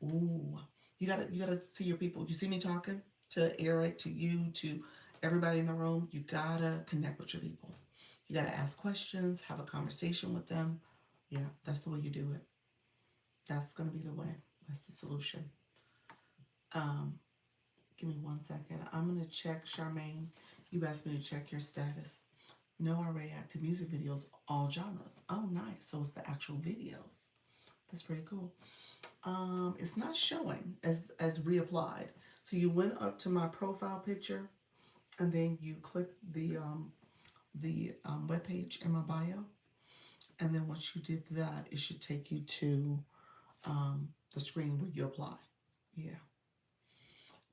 Ooh, you gotta see your people. You see me talking to Eric, to you, to everybody in the room. You gotta connect with your people. You gotta ask questions, have a conversation with them. Yeah, that's the way you do it. That's gonna be the way. That's the solution. Um, Give me 1 second. I'm gonna check, Charmaine. You asked me to check your status. No, I react to music videos, all genres. Oh, nice. So it's the actual videos. That's pretty cool. It's not showing as reapplied. So you went up to my profile picture, and then you click the web page in my bio, and then once you did that, it should take you to the screen where you apply. Yeah,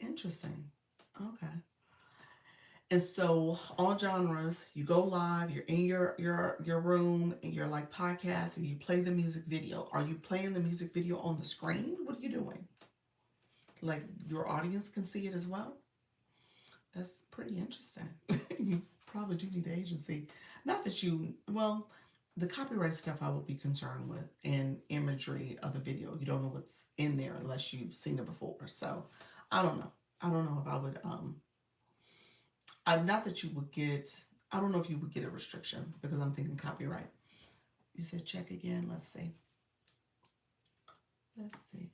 interesting. Okay. And so all genres, you go live, you're in your room and you're like podcast and you play the music video. Are you playing the music video on the screen? What are you doing? Like your audience can see it as well? That's pretty interesting. You probably do need an agency. Not that you, well, the copyright stuff I would be concerned with, and imagery of the video. You don't know what's in there unless you've seen it before. So I don't know. I don't know if I would not that you would get, I don't know if you would get a restriction because I'm thinking copyright. You said check again. Let's see. Let's see.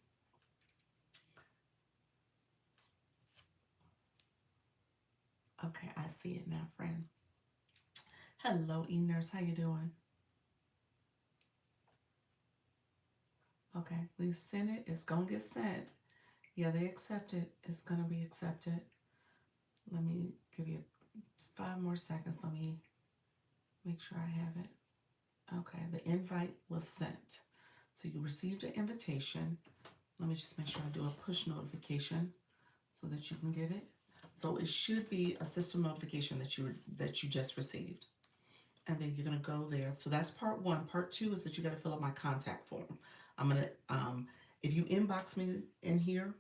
Okay, I see it now, friend. Hello, E-Nurse. How you doing? Okay, we sent it. It's going to get sent. Yeah, they accept it. It's going to be accepted. Let me give you 5 more seconds. Let me make sure I have it. Okay, the invite was sent. So you received an invitation. Let me just make sure I do a push notification so that you can get it. So it should be a system notification that you just received. And then you're gonna go there. So that's part 1. Part 2 is that you gotta fill out my contact form. I'm gonna if you inbox me in here,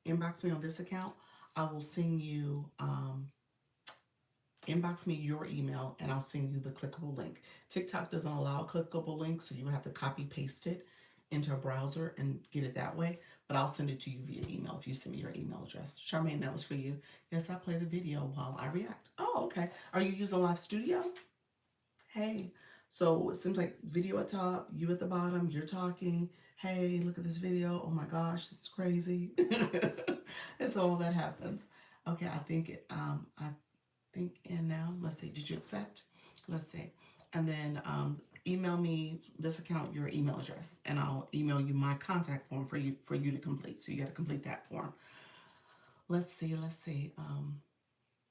inbox me on this account, I will send you inbox me your email and I'll send you the clickable link. TikTok doesn't allow clickable links, so you would have to copy paste it into a browser and get it that way. But I'll send it to you via email if you send me your email address. Charmaine, that was for you. Yes, I play the video while I react. Oh, okay. Are you using Live Studio? Hey. So it seems like video at top, you at the bottom, you're talking. Hey, look at this video. Oh my gosh, it's crazy. And so all that happens. Okay, I think in now. Let's see. Did you accept? Let's see. And then email me this account your email address, and I'll email you my contact form for you to complete. So you got to complete that form. Let's see. Let's see.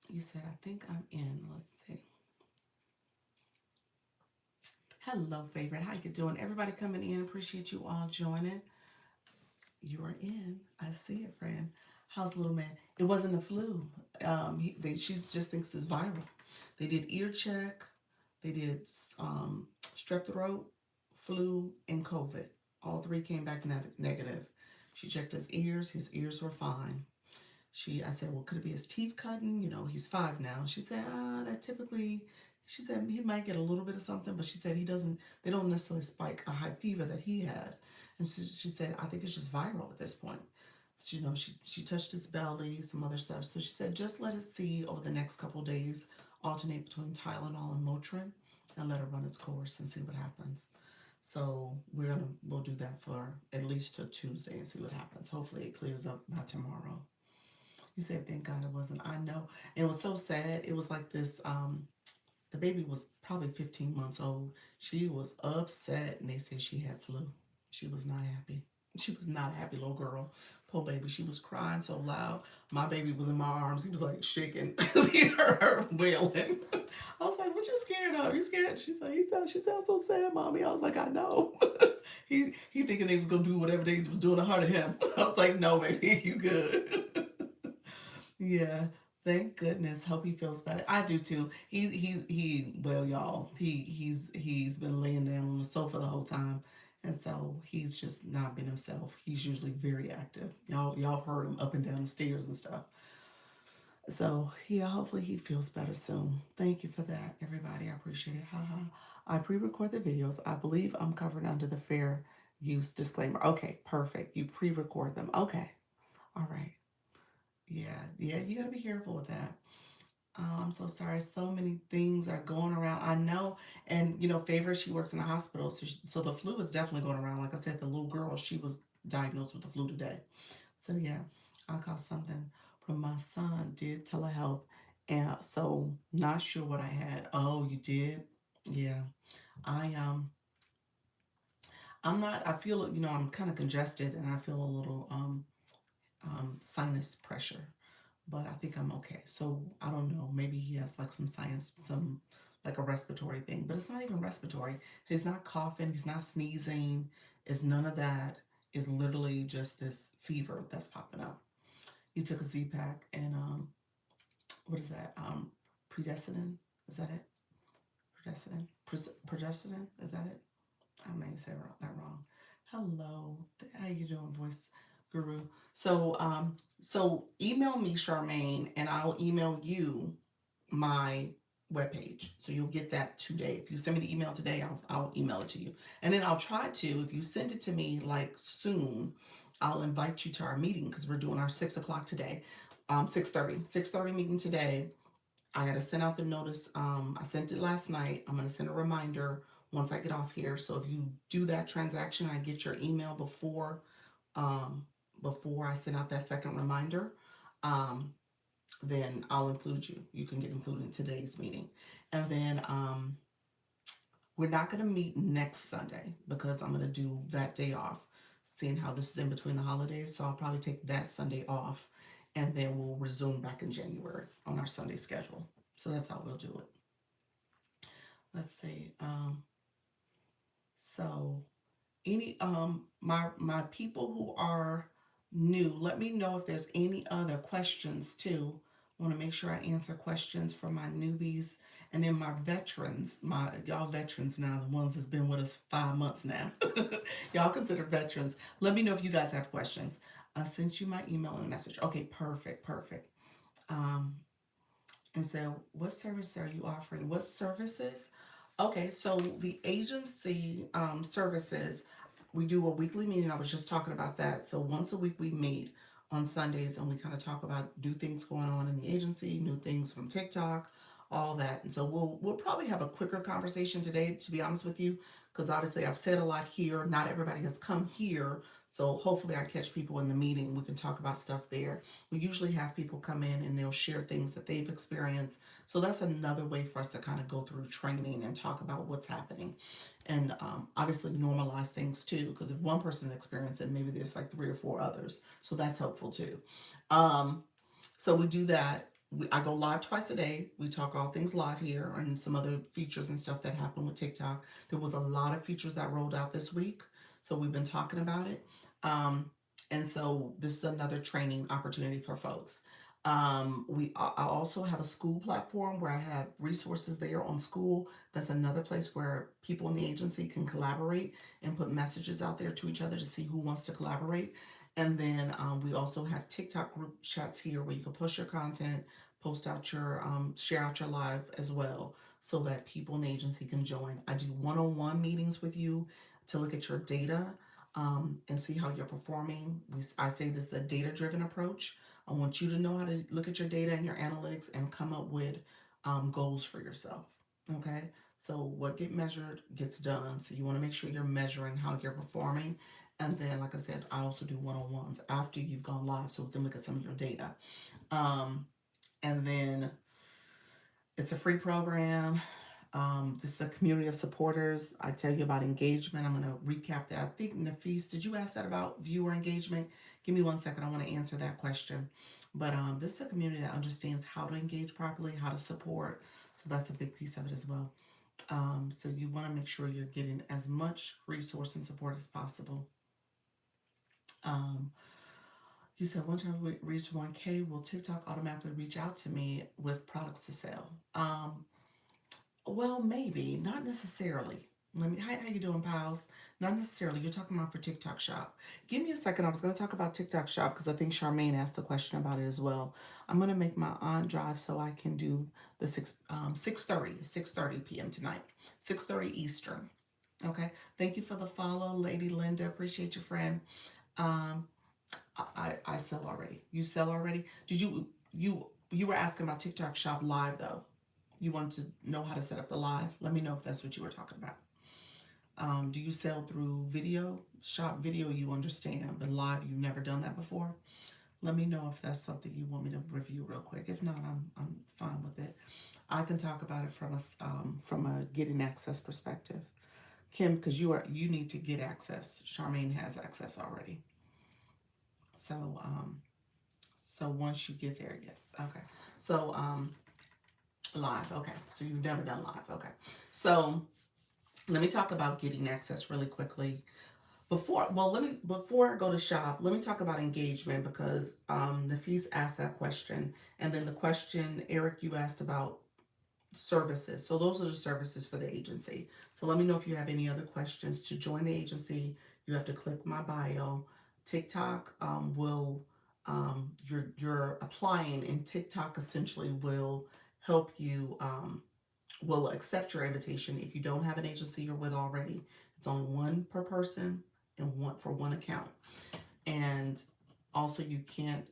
You said I think I'm in. Let's see. Hello, favorite. How you doing? Everybody coming in. Appreciate you all joining. You are in. I see it, friend. How's little man? It wasn't a flu. She just thinks it's viral. They did ear check. They did strep throat, flu, and COVID. All 3 came back negative. She checked his ears. His ears were fine. I said, well, could it be his teeth cutting? You know, he's 5 now. She said, that typically, she said he might get a little bit of something, but she said they don't necessarily spike a high fever that he had. And she said, I think it's just viral at this point. So, she touched his belly, some other stuff. So she said, just let it see over the next couple of days, alternate between Tylenol and Motrin, and let it run its course and see what happens. So we'll do that for at least till Tuesday and see what happens. Hopefully it clears up by tomorrow. He said, thank God it wasn't. I know. And it was so sad. It was like this, the baby was probably 15 months old. She was upset and they said she had flu. She was not happy. She was not a happy little girl. Poor baby. She was crying so loud. My baby was in my arms. He was like shaking because he heard her wailing. I was like, what you scared of? You scared? She said, she sounds so sad, mommy. I was like, I know. he thinking they was going to do whatever they was doing to her to him. I was like, no, baby, you good. Yeah, thank goodness. Hope he feels better. I do too. Well, y'all, he's been laying down on the sofa the whole time, and so he's just not been himself. He's usually very active. Y'all have heard him up and down the stairs and stuff. So yeah, hopefully he feels better soon. Thank you for that, everybody. I appreciate it. Haha. I pre-record the videos. I believe I'm covered under the fair use disclaimer. Okay, perfect. You pre-record them. Okay. All right. Yeah, you gotta be careful with that. Oh, I'm so sorry. So many things are going around. I know, and Favor, she works in a hospital, so the flu is definitely going around. Like I said, the little girl, she was diagnosed with the flu today. So yeah, I got something from my son. Did telehealth, and so not sure what I had. Oh, you did? Yeah, I I'm not. I feel I'm kind of congested, and I feel a little sinus pressure, but I think I'm okay. So I don't know. Maybe he has like some like a respiratory thing, but it's not even respiratory. He's not coughing. He's not sneezing. It's none of that. It's literally just this fever that's popping up. He took a Z-Pack and what is that? Predestinine. Is that it? Predestinine. Progestin. Is that it? I may say that wrong. Hello. How you doing, voice guru? So email me, Charmaine, and I'll email you my webpage. So you'll get that today. If you send me the email today, I'll email it to you. And then I'll try to, if you send it to me like soon, I'll invite you to our meeting because we're doing our 6 o'clock today. 6:30 meeting today. I gotta send out the notice. I sent it last night. I'm gonna send a reminder once I get off here. So if you do that transaction, I get your email um, before I send out that second reminder. Um, then I'll include you. You can get included in today's meeting. And then we're not going to meet next Sunday because I'm going to do that day off, seeing how this is in between the holidays. So I'll probably take that Sunday off and then we'll resume back in January on our Sunday schedule. So that's how we'll do it. Let's see. So any my people who are new, let me know if there's any other questions too. I want to make sure I answer questions for my newbies and then my veterans, my y'all veterans now, the ones that's been with us 5 months now. Y'all consider veterans. Let me know if you guys have questions. I sent you my email and a message. Okay, perfect. Um, and so, what service are you offering? What services? Okay, so the agency services, we do a weekly meeting. I was just talking about that. So once a week we meet on Sundays and we kind of talk about new things going on in the agency, new things from TikTok, all that. And so we'll probably have a quicker conversation today, to be honest with you, because obviously I've said a lot here. Not everybody has come here. So hopefully I catch people in the meeting. We can talk about stuff there. We usually have people come in and they'll share things that they've experienced. So that's another way for us to kind of go through training and talk about what's happening. And obviously normalize things too, because if one person experiences it, maybe there's like 3 or 4 others. So that's helpful too. Um, so we do that. I go live twice a day. We talk all things live here and some other features and stuff that happen with TikTok. There was a lot of features that rolled out this week. So we've been talking about it. Um, and so this is another training opportunity for folks. I also have a school platform where I have resources there on school. That's another place where people in the agency can collaborate and put messages out there to each other to see who wants to collaborate. And then we also have TikTok group chats here where you can post your content, post out your, share out your live as well so that people in the agency can join. I do one-on-one meetings with you to look at your data and see how you're performing. I say this is a data-driven approach. I want you to know how to look at your data and your analytics and come up with goals for yourself. Okay, so what get measured gets done. So you want to make sure you're measuring how you're performing. And then, like I said, I also do one-on-ones after you've gone live so we can look at some of your data. Um, and then it's a free program. This is a community of supporters. I tell you about engagement. I'm going to recap that. I think, Nafis, did you ask that about viewer engagement? Give me 1 second. I want to answer that question. But this is a community that understands how to engage properly, how to support. So that's a big piece of it as well. So you want to make sure you're getting as much resource and support as possible. Um, you said once I reach 1K, will TikTok automatically reach out to me with products to sell? Well, maybe, not necessarily. How you doing, pals? Not necessarily. You're talking about for TikTok Shop. Give me a second. I was going to talk about TikTok Shop because I think Charmaine asked a question about it as well. I'm going to make my on drive so I can do the 6:30 p.m. tonight, 6:30 Eastern. Okay. Thank you for the follow, Lady Linda. Appreciate you, friend. Um, I sell already. You sell already? Did you were asking about TikTok Shop Live though? You wanted to know how to set up the live? Let me know if that's what you were talking about. Do you sell through video? Shop video, you understand, but live, you've never done that before? Let me know if that's something you want me to review real quick. If not, I'm fine with it. I can talk about it from a getting access perspective. Kim, because you need to get access. Charmaine has access already. So so once you get there, yes. Okay. So live. Okay. So you've never done live. Okay. So let me talk about getting access really quickly. Before I go to shop, let me talk about engagement because Nafis asked that question. And then the question, Eric, you asked about services. So those are the services for the agency. So let me know if you have any other questions. To join the agency, you have to click my bio. TikTok will you're applying, and TikTok essentially will help you. will accept your invitation. If you don't have an agency you're with already, it's only one per person and one for one account. And also, you can't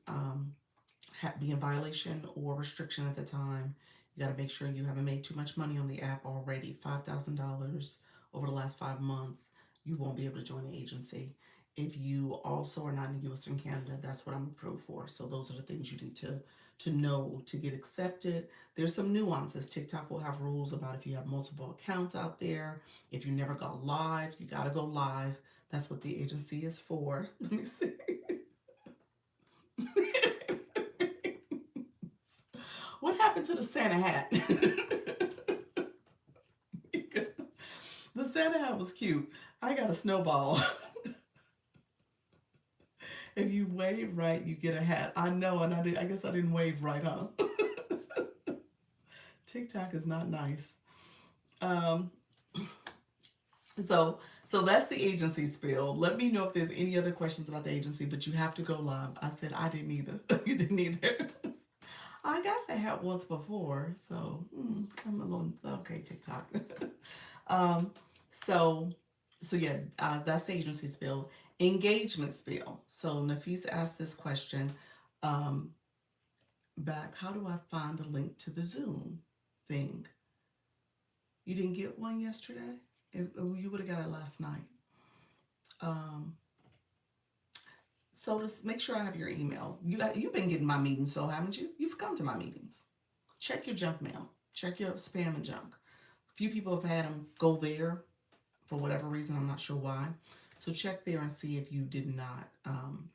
be in violation or restriction at the time. You got to make sure you haven't made too much money on the app already. $5,000 over the last 5 months, you won't be able to join the agency. If you also are not in the US or Canada, that's what I'm approved for. So those are the things you need to know to get accepted. There's some nuances. TikTok will have rules about if you have multiple accounts out there. If you never go live, you got to go live. That's what the agency is for. Let me see. What happened to the Santa hat? The Santa hat was cute. I got a snowball. If you wave right, you get a hat. I know, and I guess I didn't wave right, huh? TikTok is not nice. Um, so that's the agency spill. Let me know if there's any other questions about the agency, but you have to go live. I said I didn't either. You didn't either. I got the hat once before, so I'm a little okay. TikTok. um, so yeah, that's the agency spill. Engagement spill. So Nafisa asked this question back. How do I find the link to the Zoom thing? You didn't get one yesterday. You would have got it last night. So to make sure I have your email, you've been getting my meetings, so haven't you? You've come to my meetings. Check your junk mail. Check your spam and junk. A few people have had them go there for whatever reason. I'm not sure why. So check there and see if you did not,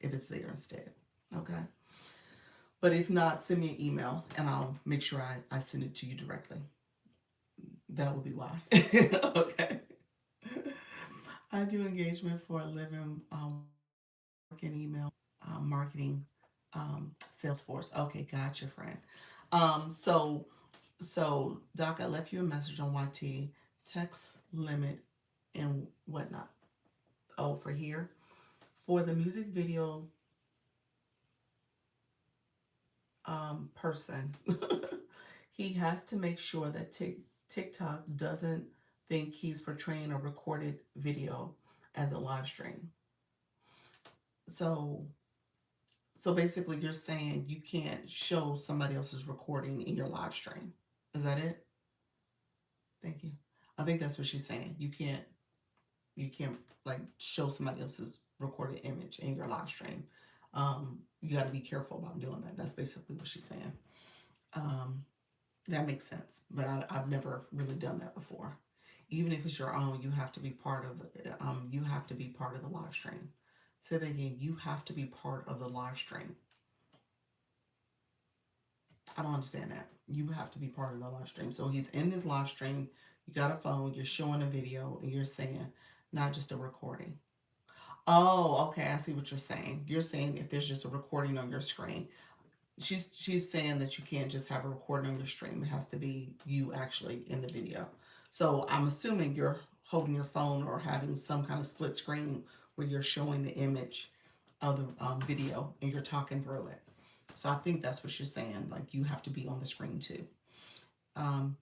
if it's there instead. Okay. But if not, send me an email and I'll make sure I send it to you directly. That would be why. Okay. I do engagement for a living, work in email, marketing, Salesforce. Okay, gotcha, friend. So Doc, I left you a message on YT, text limit and whatnot. Oh, for here, for the music video person, he has to make sure that TikTok doesn't think he's portraying a recorded video as a live stream. So basically you're saying you can't show somebody else's recording in your live stream. Is that it? Thank you. I think that's what she's saying. You can't like show somebody else's recorded image in your live stream. You got to be careful about doing that. That's basically what she's saying. That makes sense, but I've never really done that before. Even if it's your own, you have to be part of you have to be part of the live stream. Say that again. You have to be part of the live stream. I don't understand that. You have to be part of the live stream. So he's in this live stream. You got a phone. You're showing a video, and you're saying, not just a recording. Oh, okay. I see what you're saying. You're saying if there's just a recording on your screen. She's saying that you can't just have a recording on your stream. It has to be you actually in the video. So I'm assuming you're holding your phone or having some kind of split screen where you're showing the image of the video and you're talking through it. So I think that's what she's saying. Like you have to be on the screen too. And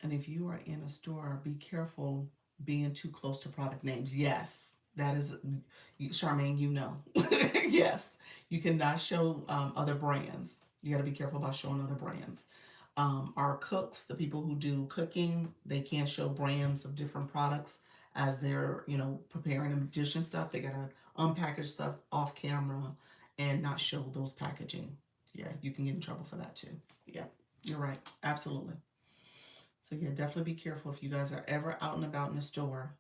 if you are in a store, be careful being too close to product names. Yes. That is, Charmaine, you know. Yes, you cannot show other brands. You got to be careful about showing other brands. Our cooks, the people who do cooking, they can't show brands of different products as they're, preparing and dish and stuff. They got to unpackage stuff off camera and not show those packaging. Yeah, you can get in trouble for that too. Yeah, you're right. Absolutely. So yeah, definitely be careful if you guys are ever out and about in the store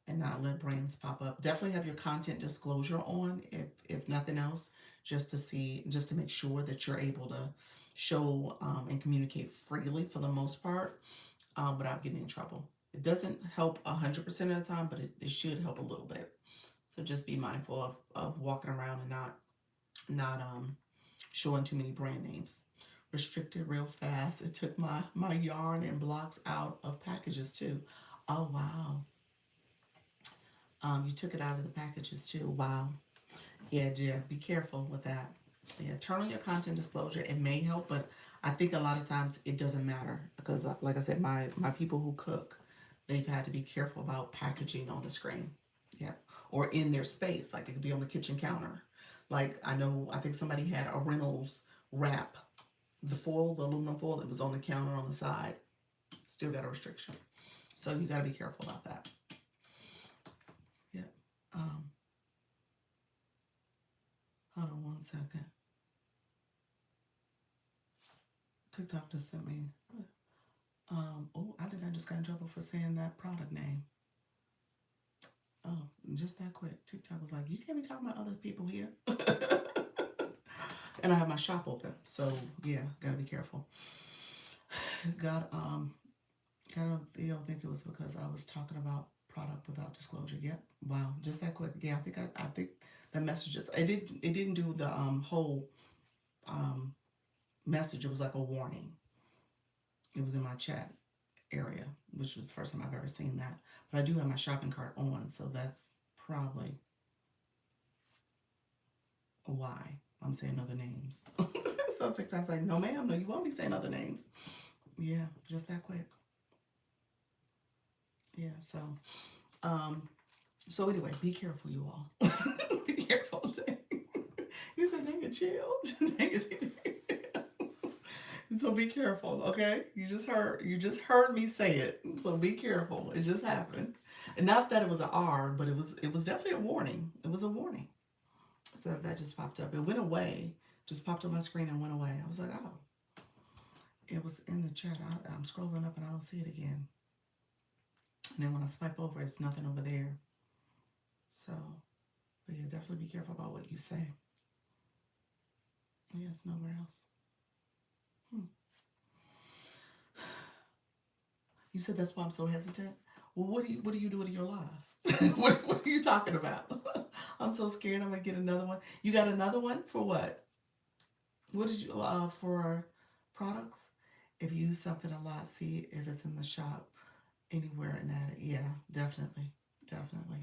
and not let brands pop up. Definitely have your content disclosure on, if nothing else, just to make sure that you're able to show and communicate freely for the most part without getting in trouble. It doesn't help 100% of the time, but it should help a little bit. So just be mindful of walking around and not showing too many brand names. Restricted real fast. It took my yarn and blocks out of packages too. Oh wow. You took it out of the packages too. Wow. Yeah, be careful with that. Yeah, turn on your content disclosure. It may help, but I think a lot of times it doesn't matter because, like I said, my people who cook, they've had to be careful about packaging on the screen. Yeah, or in their space, like it could be on the kitchen counter. Like I think somebody had a Reynolds wrap, the foil, the aluminum foil that was on the counter on the side. Still got a restriction, so you got to be careful about that. Yeah. Um, Hold on one second. TikTok just sent me. Oh, I think I just got in trouble for saying that product name. Oh, just that quick. TikTok was like, you can't be talking about other people here. And I have my shop open. So yeah, gotta be careful. Gotta you don't think it was because I was talking about product without disclosure. Yep. Wow, just that quick. Yeah, I think the messages it didn't do the whole um message. It was like a warning. It was in my chat area, which was the first time I've ever seen that. But I do have my shopping cart on, so that's probably why I'm saying other names. So TikTok's like, no, ma'am, no, you won't be saying other names. Yeah, just that quick. Yeah, um, so anyway, be careful, you all. Be careful. He said, dang it, chill. Dang it. So be careful, okay? You just heard me say it. So be careful. It just happened. And not that it was an R, but it was definitely a warning. It was a warning. So that just popped up. It went away. Just popped on my screen and went away. I was like, oh, it was in the chat. I'm scrolling up and I don't see it again. And then when I swipe over, it's nothing over there. So, but yeah, definitely be careful about what you say. Yeah, it's nowhere else. Hmm. You said that's why I'm so hesitant. Well, what do you do in your life? What are you talking about? I'm so scared. I'm gonna get another one. You got another one for what? What did you for products? If you use something a lot, see if it's in the shop anywhere in that. Yeah, definitely, definitely.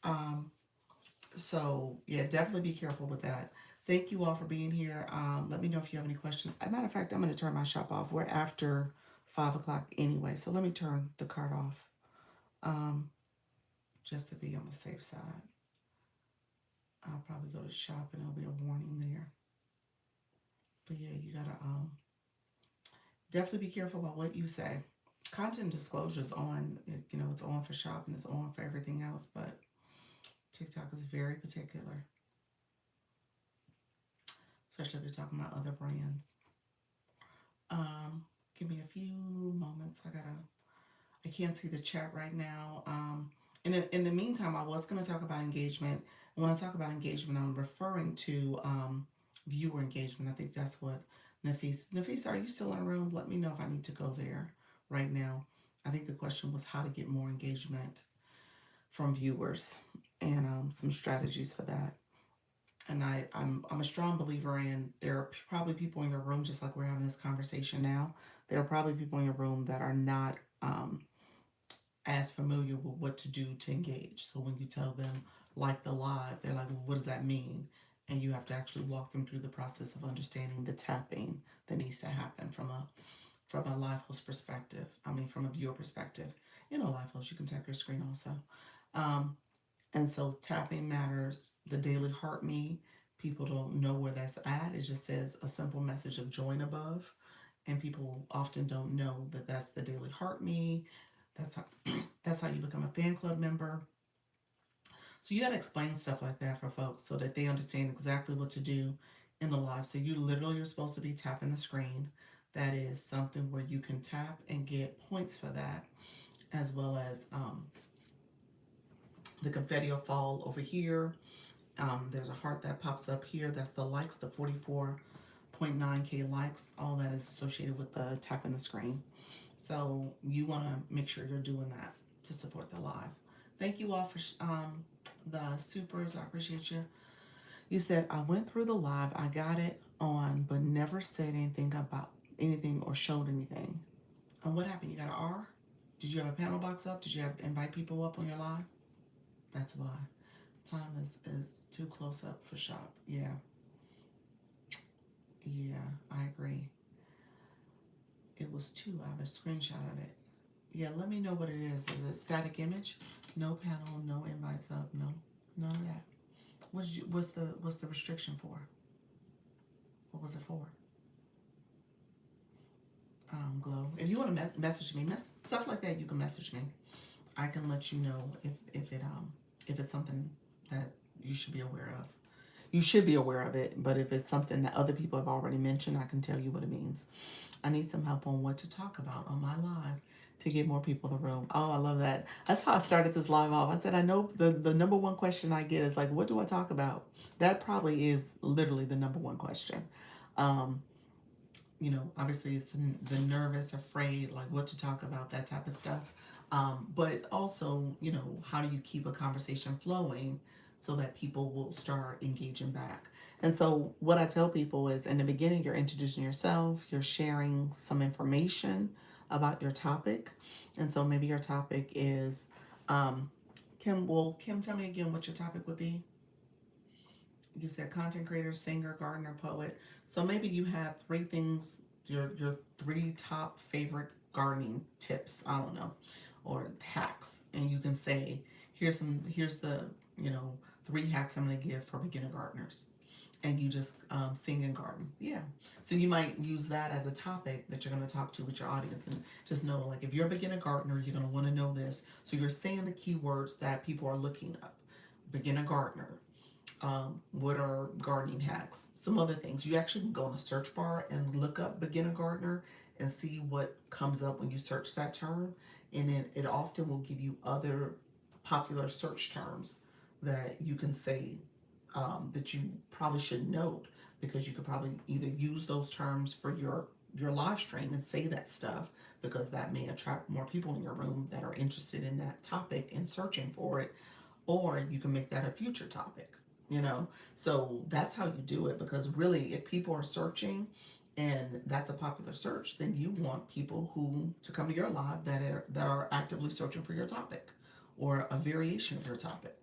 Um, so yeah, definitely be careful with that. Thank you all for being here. Let me know if you have any questions. As a matter of fact, I'm going to turn my shop off. We're after 5 o'clock anyway, so let me turn the card off, just to be on the safe side. I'll probably go to shop and there'll be a warning there. But yeah, you gotta definitely be careful about what you say. Content disclosure is on. It's on for shop and it's on for everything else, but TikTok is very particular, especially if you're talking about other brands. Give me a few moments. I can't see the chat right now. In the meantime, I was going to talk about engagement. When I talk about engagement, I'm referring to viewer engagement. I think that's what Nafisa, are you still in the room? Let me know if I need to go there right now. I think the question was how to get more engagement from viewers and some strategies for that. And I'm a strong believer in there are probably people in your room, just like we're having this conversation now. There are probably people in your room that are not as familiar with what to do to engage. So when you tell them like the live, they're like, well, what does that mean? And you have to actually walk them through the process of understanding the tapping that needs to happen from a live host perspective. I mean, from a viewer perspective. Live host, you can tap your screen also. Um, and so tapping matters. The daily heart me, people don't know where that's at. It just says a simple message of join above. And people often don't know that that's the daily heart me. That's how that's how you become a fan club member. So you got to explain stuff like that for folks so that they understand exactly what to do in the live. So you literally are supposed to be tapping the screen. That is something where you can tap and get points for that, as well as the confetti will fall over here. There's a heart that pops up here. That's the likes, the 44.9K likes. All that is associated with the tapping the screen. So you want to make sure you're doing that to support the live. Thank you all for the supers. I appreciate you. You said, I went through the live. I got it on, but never said anything about anything or showed anything. And what happened? You got an R? Did you have a panel box up? Did you have invite people up on your live? That's why. Time is too close up for shop. Yeah. Yeah, I agree. It was two. I have a screenshot of it. Yeah, let me know what it is. Is it static image? No panel, no invites up, no, none of that. What's the restriction for? What was it for? Glow. If you want to message me, stuff like that, you can message me. I can let you know if it's something that you should be aware of. You should be aware of it, but if it's something that other people have already mentioned, I can tell you what it means. I need some help on what to talk about on my live to get more people in the room. Oh, I love that. That's how I started this live off. I said, I know the number one question I get is like, what do I talk about? That probably is literally the number one question. Um, Obviously it's the nervous, afraid, like what to talk about, that type of stuff. But also, how do you keep a conversation flowing so that people will start engaging back? And so, what I tell people is in the beginning, you're introducing yourself, you're sharing some information about your topic. And so, maybe your topic is, Kim, tell me again what your topic would be. You said content creator, singer, gardener, poet. So maybe you have three things, your three top favorite gardening tips, I don't know, or hacks. And you can say, here's the, you know, three hacks I'm gonna give for beginner gardeners. And you just sing and garden. Yeah. So you might use that as a topic that you're going to talk to with your audience. And just know, like, if you're a beginner gardener, you're going to want to know this. So you're saying the keywords that people are looking up. Beginner gardener, what are gardening hacks, some other things. You actually can go on the search bar and look up beginner gardener and see what comes up when you search that term. And then it often will give you other popular search terms that you can say that you probably should note, because you could probably either use those terms for your live stream and say that stuff, because that may attract more people in your room that are interested in that topic and searching for it, or you can make that a future topic, you know. So that's how you do it, because really if people are searching and that's a popular search, then you want people who to come to your live that are actively searching for your topic or a variation of your topic.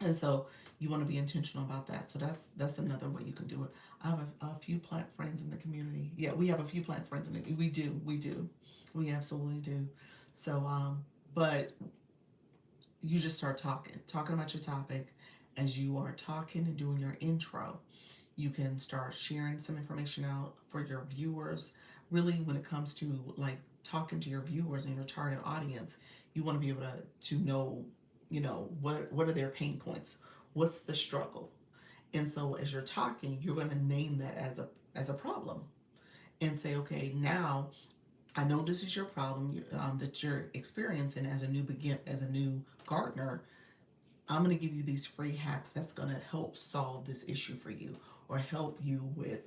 And so you want to be intentional about that. So that's another way you can do it. I have a few plant friends in the community. Yeah, we have a few plant friends in the we absolutely do. So but you just start talking about your topic. As you are talking and doing your intro, you can start sharing some information out for your viewers. Really, when it comes to like talking to your viewers and your target audience, you want to be able to know, what are their pain points, what's the struggle. And so as you're talking, you're going to name that as a problem and say, okay, now I know this is your problem, that you're experiencing as a new gardener. I'm going to give you these free hacks that's going to help solve this issue for you, or help you with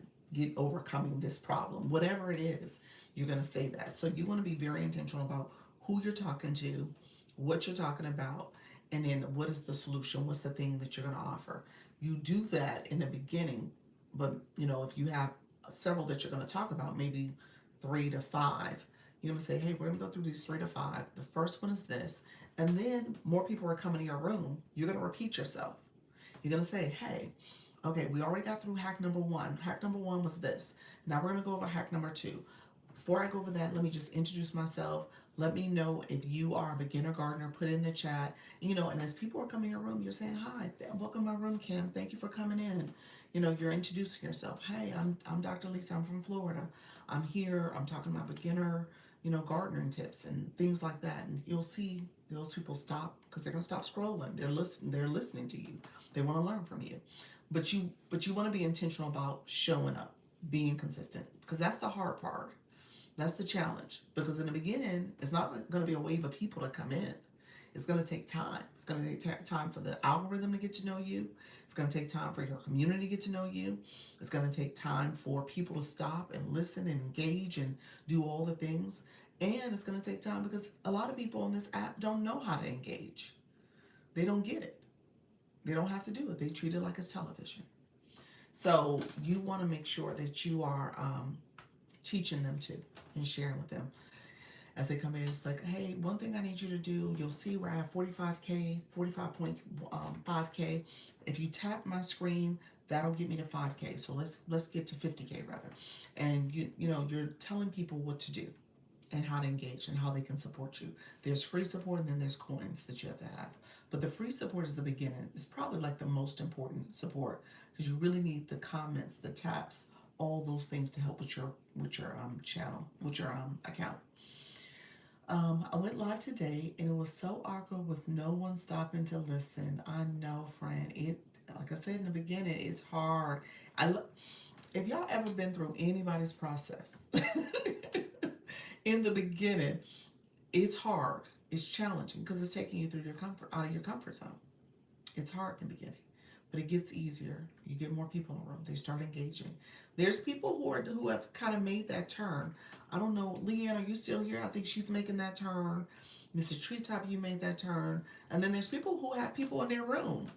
overcoming this problem. Whatever it is, you're going to say that. So you want to be very intentional about who you're talking to, what you're talking about, and then what is the solution? What's the thing that you're going to offer? You do that in the beginning, but if you have several that you're going to talk about, maybe 3 to 5, you're going to say, hey, we're going to go through these 3 to 5. The first one is this. And then more people are coming to your room. You're going to repeat yourself. You're going to say, hey, okay, we already got through hack number 1. Hack number 1 was this. Now we're going to go over hack number 2. Before I go over that, let me just introduce myself. Let me know if you are a beginner gardener. Put it in the chat. And as people are coming in your room, you're saying, hi, welcome to my room, Kim. Thank you for coming in. You're introducing yourself. Hey, I'm Dr. Lisa. I'm from Florida. I'm here. I'm talking about beginner, gardening tips and things like that. And you'll see those people stop, because they're going to stop scrolling. They're listening to you. They want to learn from you. But you want to be intentional about showing up, being consistent, because that's the hard part. That's the challenge, because in the beginning, it's not going to be a wave of people to come in. It's going to take time. It's going to take time for the algorithm to get to know you. It's going to take time for your community to get to know you. It's going to take time for people to stop and listen and engage and do all the things. And it's going to take time because a lot of people on this app don't know how to engage. They don't get it. They don't have to do it. They treat it like it's television. So you want to make sure that you are teaching them to and sharing with them as they come in. It's like, hey, one thing I need you to do, you'll see where I have 45K, 45.5K. If you tap my screen, that'll get me to 5K. So let's get to 50K rather. And you're telling people what to do and how to engage and how they can support you. There's free support and then there's coins that you have to have. But the free support is the beginning. It's probably like the most important support because you really need the comments, the taps, all those things to help with your channel, with your account. I went live today and it was so awkward with no one stopping to listen. I know, friend. It, like I said in the beginning, it's hard. I if y'all ever been through anybody's process in the beginning, it's hard. It's challenging because it's taking you through your comfort out of your comfort zone. It's hard in the beginning, but it gets easier. You get more people in the room. They start engaging. There's people who have kind of made that turn. I don't know, Leanne, are you still here? I think she's making that turn. Mrs. Treetop, you made that turn. And then there's people who have people in their room.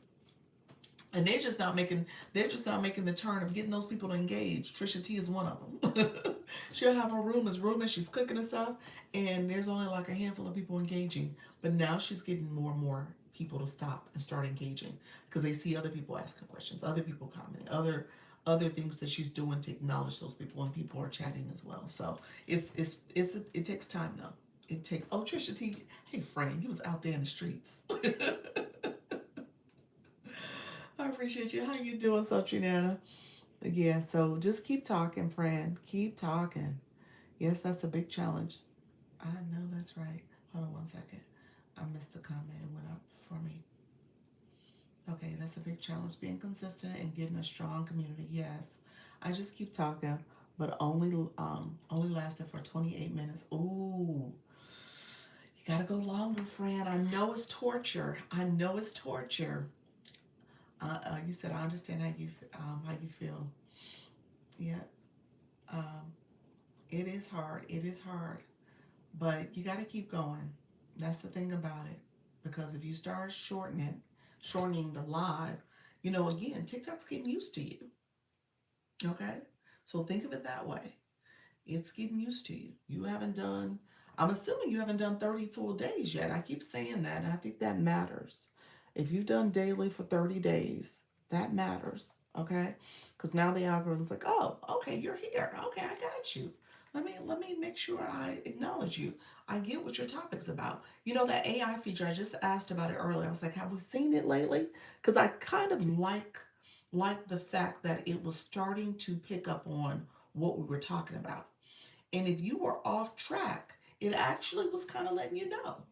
And they're just not making the turn of getting those people to engage. Trisha T is one of them. She'll have her room as room and she's cooking and stuff, and there's only like a handful of people engaging. But now she's getting more and more people to stop and start engaging because they see other people asking questions, other people commenting, other things that she's doing to acknowledge those people, and people are chatting as well. So it takes time though. It takes Trisha T. Hey Frank, he was out there in the streets. I appreciate you. How you doing, Nana? Yeah, so just keep talking, friend. Keep talking. Yes, that's a big challenge. I know that's right. Hold on one second. I missed the comment. It went up for me. Okay, that's a big challenge. Being consistent and getting a strong community. Yes. I just keep talking, but only lasted for 28 minutes. Ooh. You gotta go longer, friend. I know it's torture. I know it's torture. You said I understand how you feel. Yeah. Um, it is hard. It is hard. But you got to keep going. That's the thing about it. Because if you start shortening the live, again, TikTok's getting used to you. Okay? So think of it that way. It's getting used to you. I'm assuming you haven't done 30 full days yet. I keep saying that, and I think that matters. If you've done daily for 30 days, that matters. Okay? Because now the algorithm's like, oh, okay, you're here. Okay, I got you. Let me make sure I acknowledge you. I get what your topic's about. That AI feature, I just asked about it earlier. I was like, have we seen it lately? Because I kind of like the fact that it was starting to pick up on what we were talking about. And if you were off track, it actually was kind of letting you know.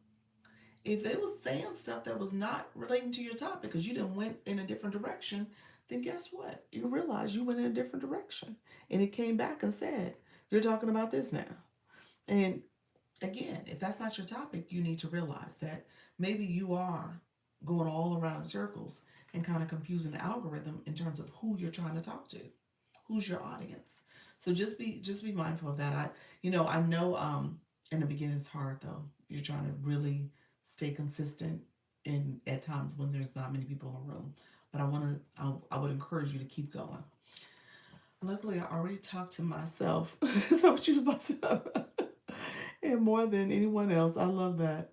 If it was saying stuff that was not relating to your topic because you didn't went in a different direction, then guess what? You realize you went in a different direction. And it came back and said, you're talking about this now. And again, if that's not your topic, you need to realize that maybe you are going all around in circles and kind of confusing the algorithm in terms of who you're trying to talk to, who's your audience. So just be mindful of that. I know in the beginning it's hard though. You're trying to really stay consistent in at times when there's not many people in the room. But I would encourage you to keep going. Luckily, I already talked to myself. Is that what you were about to? And more than anyone else, I love that.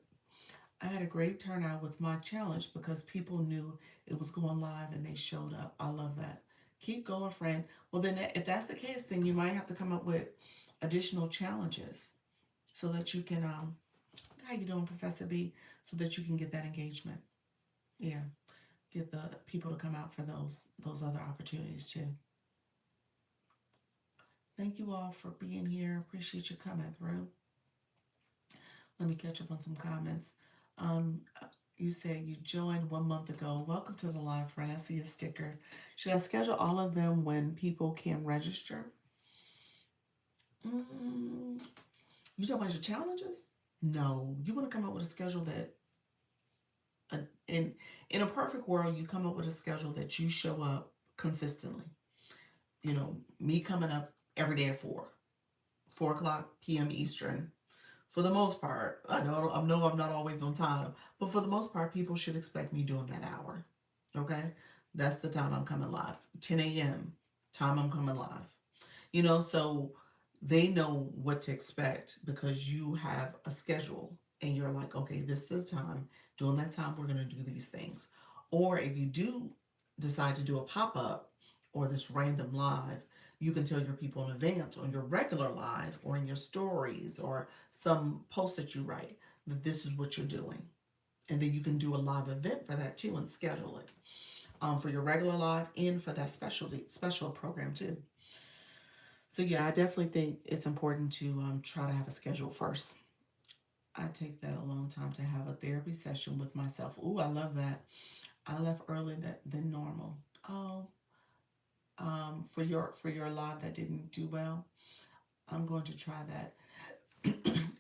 I had a great turnout with my challenge because people knew it was going live and they showed up. I love that. Keep going, friend. Well, then, if that's the case, then you might have to come up with additional challenges so that you can, how you doing, Professor B? So that you can get that engagement. Yeah, get the people to come out for those other opportunities too. Thank you all for being here. Appreciate you coming through. Let me catch up on some comments. Um, you said you joined 1 month ago. Welcome to the live, friend. I see a sticker. Should I schedule all of them when people can register? You talking about your challenges? No, you want to come up with a schedule that, in a perfect world, you come up with a schedule that you show up consistently. Me coming up every day at 4 o'clock p.m. Eastern. For the most part, I know I'm not always on time, but for the most part, people should expect me doing that hour. Okay, that's the time I'm coming live. 10 a.m. time I'm coming live. So they know what to expect because you have a schedule and you're like, okay, this is the time. During that time, we're gonna do these things. Or if you do decide to do a pop up, or this random live, you can tell your people in advance on your regular live or in your stories or some post that you write that this is what you're doing. And then you can do a live event for that too and schedule it for your regular live and for that special program too. So yeah, I definitely think it's important to try to have a schedule first. I take that a long time to have a therapy session with myself. Ooh, I love that. I left earlier than normal. Oh, for your live that didn't do well, I'm going to try that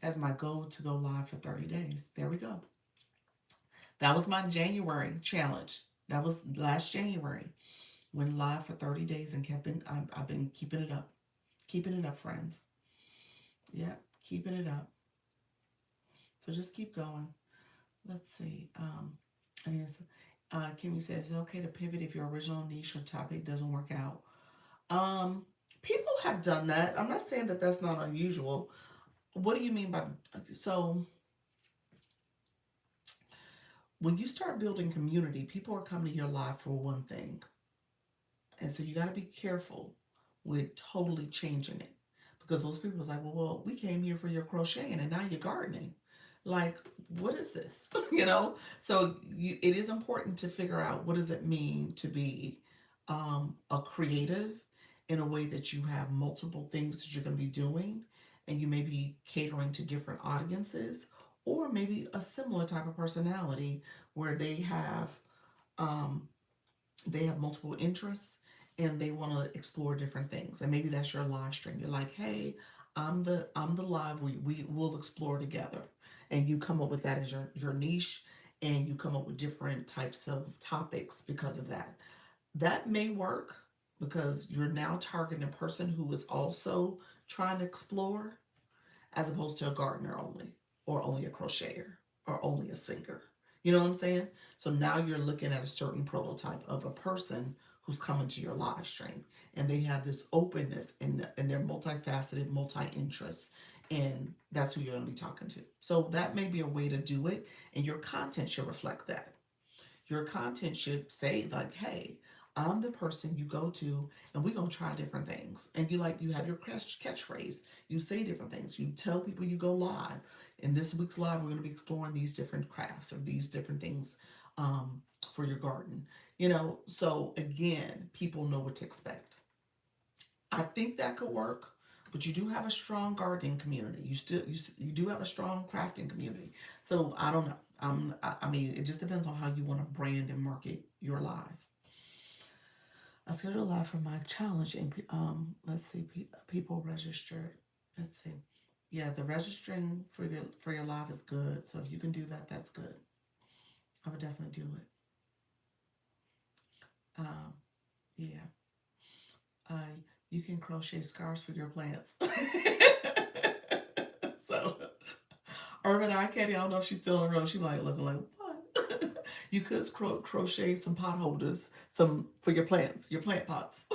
as my goal to go live for 30 days. There we go. That was my January challenge. That was last January. Went live for 30 days and I've been keeping it up. Keeping it up, friends. Yep, keeping it up. So just keep going. Let's see. I mean, Kimmy says it's okay to pivot if your original niche or topic doesn't work out. Um, People have done that. I'm not saying that that's not unusual. What do you mean by so? When you start building community, people are coming to your live for one thing, and so you got to be careful with totally changing it because those people was like, we came here for your crocheting and now you're gardening. Like, what is this? So it is important to figure out what does it mean to be a creative in a way that you have multiple things that you're going to be doing and you may be catering to different audiences or maybe a similar type of personality where um, they have multiple interests and they want to explore different things, and maybe that's your live stream. You're like, hey, I'm the live, we will explore together, and you come up with that as your niche, and you come up with different types of topics because of that. That may work because you're now targeting a person who is also trying to explore, as opposed to a gardener only, or only a crocheter, or only a singer. You know what I'm saying? So now you're looking at a certain prototype of a person who's coming to your live stream, and they have this openness and they're multifaceted, multi interests, and that's who you're going to be talking to. So that may be a way to do it, and your content should reflect that. Your content should say like, hey, I'm the person you go to and we're gonna try different things. And you have your catchphrase. You say different things. You tell people you go live. In this week's live, we're gonna be exploring these different crafts or these different things for your garden. So again, people know what to expect. I think that could work, but you do have a strong gardening community. You do have a strong crafting community. So I don't know. I mean, it just depends on how you want to brand and market your live. I scheduled a live for my challenge, and let's see, people registered. Let's see, yeah, the registering for your live is good. So if you can do that, that's good. I would definitely do it. Um, yeah, uh, you can crochet scarves for your plants. So, Urban Eye Candy, I don't know if she's still in the room. She might looking like, what? You could crochet some pot holders, some for your plants, your plant pots.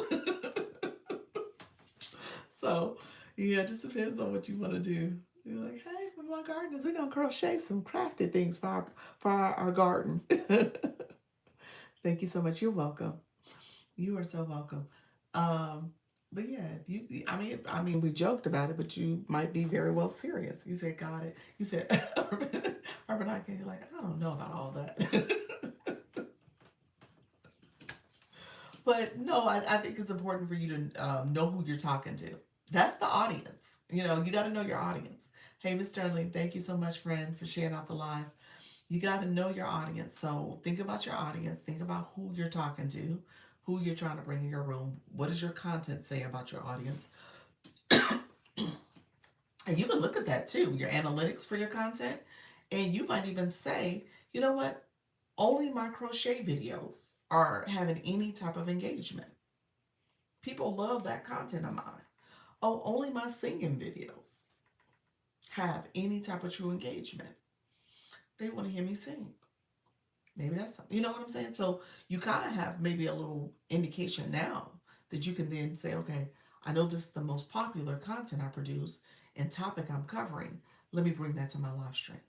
So, yeah, it just depends on what you want to do. You're like, hey, for my gardeners, we're gonna crochet some crafted things for our garden. Thank you so much. You're welcome. You are so welcome. Um, but yeah, I mean, we joked about it, but you might be very well serious. You said, got it. You said, Urban Eye Candy, like, I don't know about all that. But no, I think it's important for you to know who you're talking to. That's the audience. You got to know your audience. Hey, Miss Sterling, thank you so much, friend, for sharing out the live. You got to know your audience. So think about your audience. Think about who you're talking to, who you're trying to bring in your room. What does your content say about your audience? And you can look at that too, your analytics for your content. And you might even say, you know what? Only my crochet videos are having any type of engagement. People love that content of mine. Oh, only my singing videos have any type of true engagement. They want to hear me sing. Maybe that's something. You know what I'm saying? So you kind of have maybe a little indication now that you can then say, okay, I know this is the most popular content I produce and topic I'm covering. Let me bring that to my live stream.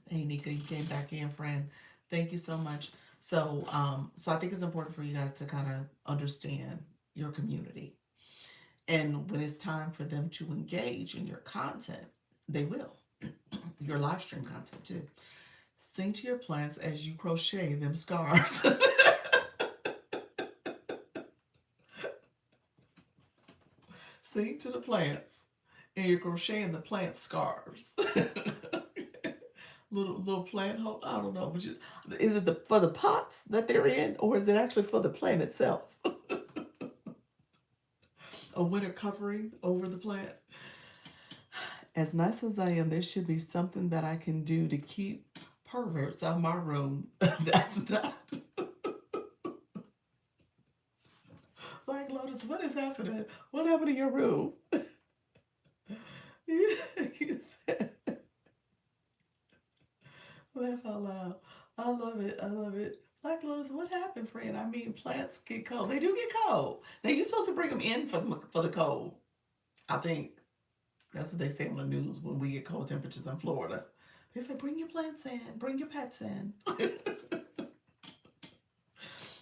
Hey, Nika, you came back in, friend. Thank you so much. So I think it's important for you guys to kind of understand your community. And when it's time for them to engage in your content, they will. Your live stream content too. Sing to your plants as you crochet them scarves. Sing to the plants and you're crocheting the plant scarves. Little plant hope. I don't know. Is it for the pots that they're in, or is it actually for the plant itself? A winter covering over the plant. As nice as I am, there should be something that I can do to keep perverts out of my room. That's not. Like Lotus, what is happening? What happened in your room? You said, laugh out loud. I love it. I love it. Black Lotus, what happened, friend? I mean, plants get cold. They do get cold. Now you're supposed to bring them in for the cold. I think that's what they say on the news when we get cold temperatures in Florida. They say, bring your plants in, bring your pets in.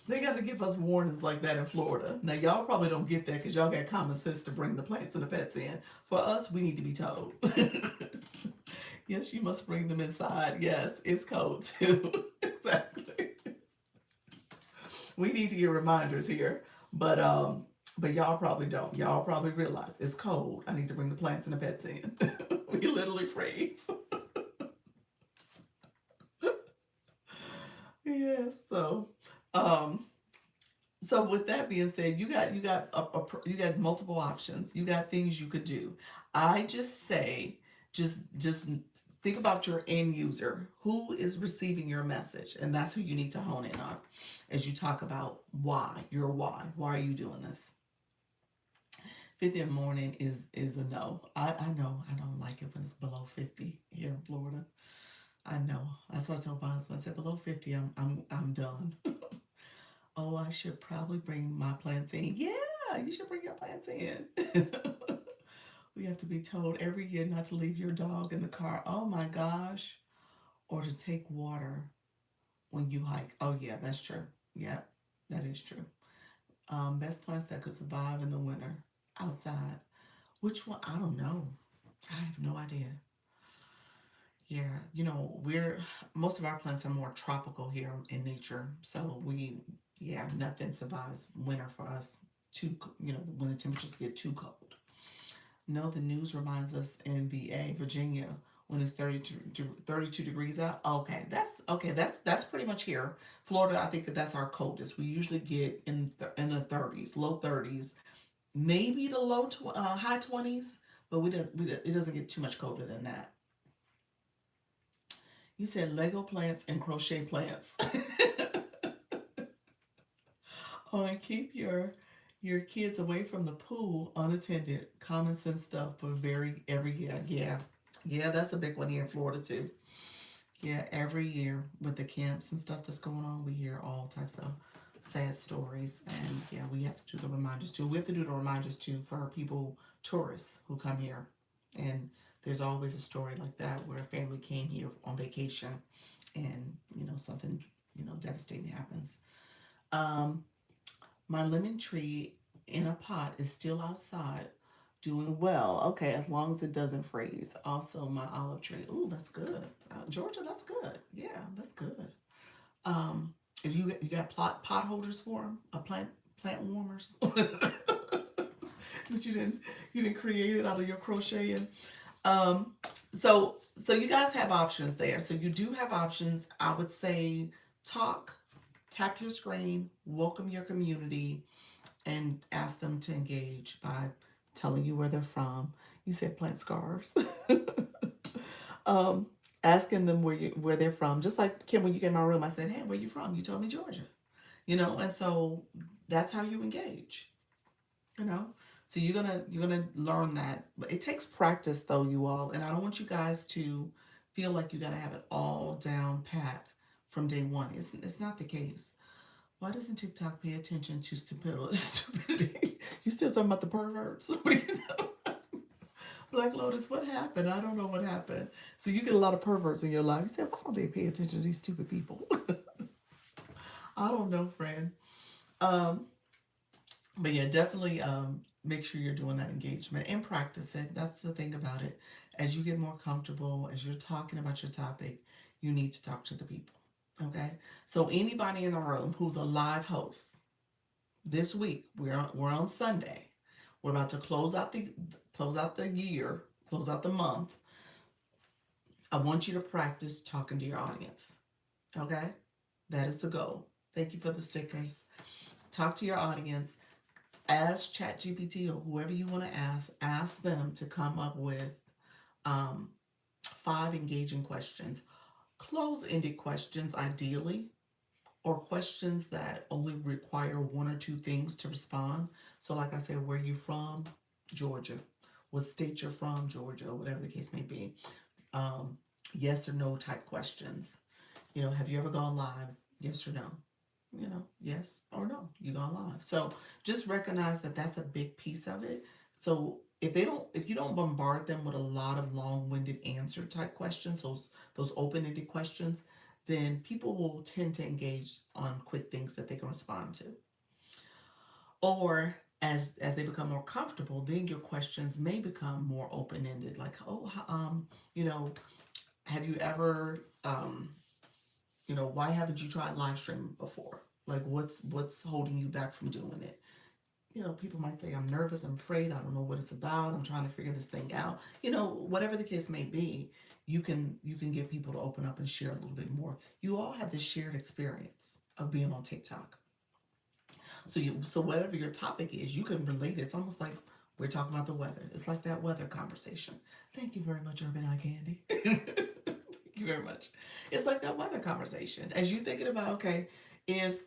They got to give us warnings like that in Florida. Now, y'all probably don't get that because y'all got common sense to bring the plants and the pets in. For us, we need to be told. Yes, you must bring them inside. Yes, it's cold too. Exactly. We need to get reminders here. But y'all probably don't. Y'all probably realize it's cold. I need to bring the plants and the pets in. We literally freeze. Yes. Um, so with that being said, you got multiple options. You got things you could do. I just say, just think about your end user. Who is receiving your message? And that's who you need to hone in on as you talk about why, your why. Why are you doing this? 50 in the morning is a no. I know I don't like it when it's below 50 here in Florida. I know. That's what I told my husband. I said below 50, I'm done. Oh, I should probably bring my plants in. Yeah, you should bring your plants in. We have to be told every year not to leave your dog in the car. Oh my gosh. Or to take water when you hike. Oh yeah, that's true. Yeah, that is true. Best plants that could survive in the winter outside. Which one? I don't know. I have no idea. Yeah, we're most of our plants are more tropical here in nature. So yeah, nothing survives winter for us. When the temperatures get too cold. No, the news reminds us in VA, Virginia, when it's 32 degrees out. Okay, that's pretty much here. Florida, I think that's our coldest. We usually get in the 30s, low 30s, maybe the high 20s, but it doesn't get too much colder than that. You said Lego plants and crochet plants. Oh, and keep your kids away from the pool unattended. Common sense stuff for every year. Yeah. Yeah, that's a big one here in Florida too. Yeah, every year with the camps and stuff that's going on, we hear all types of sad stories. And yeah, we have to do the reminders too. We have to do the reminders too for people, tourists who come here. And there's always a story like that where a family came here on vacation and, something, devastating happens. Um, my lemon tree in a pot is still outside doing well. Okay, as long as it doesn't freeze. Also, my olive tree. Ooh, that's good. Georgia, that's good. Yeah, that's good. Um, and you got pot holders for them? A plant warmers? That you didn't create it out of your crocheting. Um, so you guys have options there. So you do have options. I would say talk, tap your screen, welcome your community, and ask them to engage by telling you where they're from. You said plant scarves. um, Asking them where they're from. Just like Kim, when you came in my room, I said, "Hey, where you from?" You told me Georgia. And so that's how you engage. You know, so you're gonna learn that. But it takes practice, though, you all. And I don't want you guys to feel like you gotta have it all down pat from day one. It's not the case. Why doesn't TikTok pay attention to stupidity? You still talking about the perverts? What are you talking about? Black Lotus, what happened? I don't know what happened. So you get a lot of perverts in your life. You say, why don't they pay attention to these stupid people? I don't know, friend. Um, but yeah, definitely make sure you're doing that engagement and practice it. That's the thing about it. As you get more comfortable, as you're talking about your topic, you need to talk to the people. Okay? So anybody in the room who's a live host, this week we're on Sunday. We're about to close out the year, close out the month. I want you to practice talking to your audience. Okay? That is the goal. Thank you for the stickers. Talk to your audience. Ask ChatGPT or whoever you want to ask them to come up with um, 5 engaging questions, close-ended questions ideally, or questions that only require one or two things to respond. So like I said, where you from? Georgia. What state you're from? Georgia, or whatever the case may be. um, yes or no type questions. Have you ever gone live? Yes or no? Yes or no, you gone live. So just recognize that that's a big piece of it. So if you don't bombard them with a lot of long-winded answer type questions, those open-ended questions, then people will tend to engage on quick things that they can respond to. Or as they become more comfortable, then your questions may become more open-ended, like, oh, you know, have you ever why haven't you tried live streaming before? Like, what's holding you back from doing it? People might say, I'm nervous, I'm afraid, I don't know what it's about, I'm trying to figure this thing out. Whatever the case may be, you can get people to open up and share a little bit more. You all have this shared experience of being on TikTok. So whatever your topic is, you can relate it. It's almost like we're talking about the weather. It's like that weather conversation. Thank you very much, Urban Eye Candy. Thank you very much. It's like that weather conversation. As you thinking about, okay, if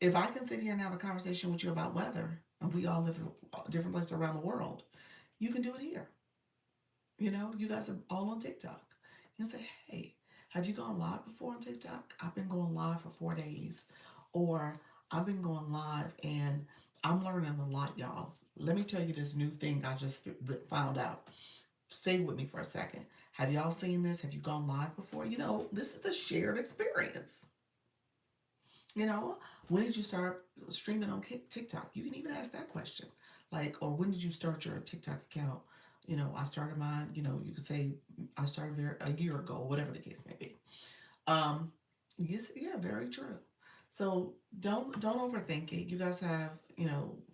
if I can sit here and have a conversation with you about weather, and we all live in different places around the world, you can do it here. You guys are all on TikTok. You can say, hey, have you gone live before on TikTok? I've been going live for 4 days. Or I've been going live and I'm learning a lot, y'all. Let me tell you this new thing I just found out. Stay with me for a second. Have y'all seen this? Have you gone live before? This is the shared experience. You know, when did you start streaming on TikTok? You can even ask that question. Like, or when did you start your TikTok account? I started mine, you could say I started a year ago, whatever the case may be. Um, yes, yeah, very true. So don't overthink it. You guys have,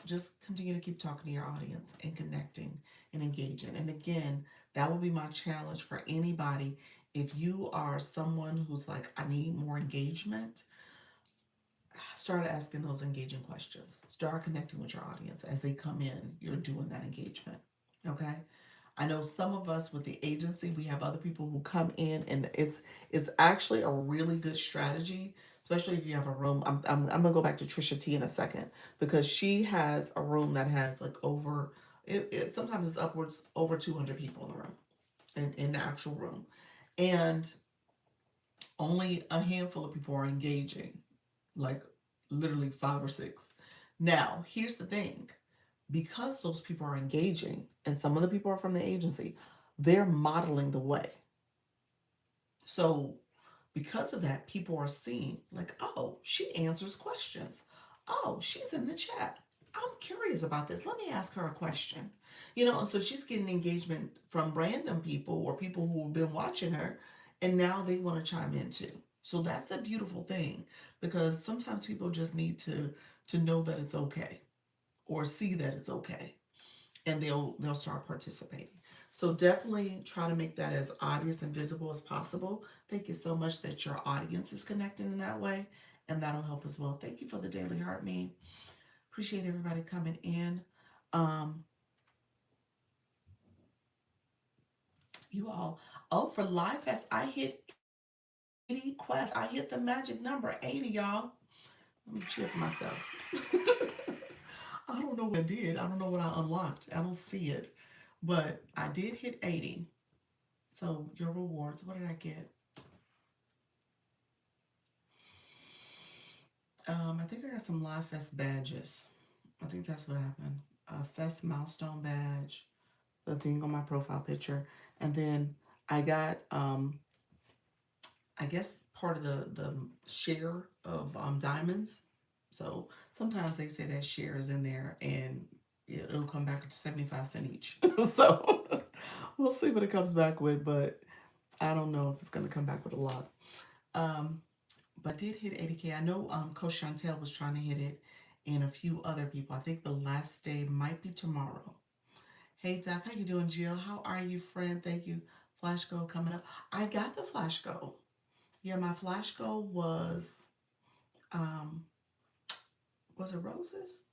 just continue to keep talking to your audience and connecting and engaging. And again, that will be my challenge for anybody. If you are someone who's like, I need more engagement, start asking those engaging questions. Start connecting with your audience as they come in. You're doing that engagement. Okay. I know some of us with the agency, we have other people who come in, and it's actually a really good strategy, especially if you have a room. I'm gonna go back to Trisha T in a second because she has a room that has like over it sometimes it's upwards over 200 people in the room in the actual room, and only a handful of people are engaging, like literally 5 or 6. Now, here's the thing, because those people are engaging and some of the people are from the agency, they're modeling the way. So, because of that, people are seeing, like, oh, she answers questions. Oh, she's in the chat. I'm curious about this. Let me ask her a question. And so she's getting engagement from random people or people who have been watching her, and now they want to chime in too. So that's a beautiful thing because sometimes people just need to know that it's okay or see that it's okay, and they'll start participating. So definitely try to make that as obvious and visible as possible. Thank you so much that your audience is connecting in that way, and that'll help as well. Thank you for the daily heart me. Appreciate everybody coming in. Um, you all. Oh, for Live Fest, I hit 80 quests. I hit the magic number 80, y'all. Let me cheer for myself. I don't know what I did. I don't know what I unlocked. I don't see it. But I did hit 80. So your rewards, what did I get? I think I got some Live Fest badges. I think that's what happened. A Fest milestone badge, the thing on my profile picture, and then I got, I guess part of the share of diamonds. So sometimes they say that share is in there and it'll come back to 75 cents each. So we'll see what it comes back with, but I don't know if it's going to come back with a lot. Um, but I did hit 80K. I know Coach Chantel was trying to hit it and a few other people. I think the last day might be tomorrow. Hey Doc, how you doing, Jill? How are you, friend? Thank you. Flash goal coming up. I got the flash goal. Yeah, my flash goal um was it roses?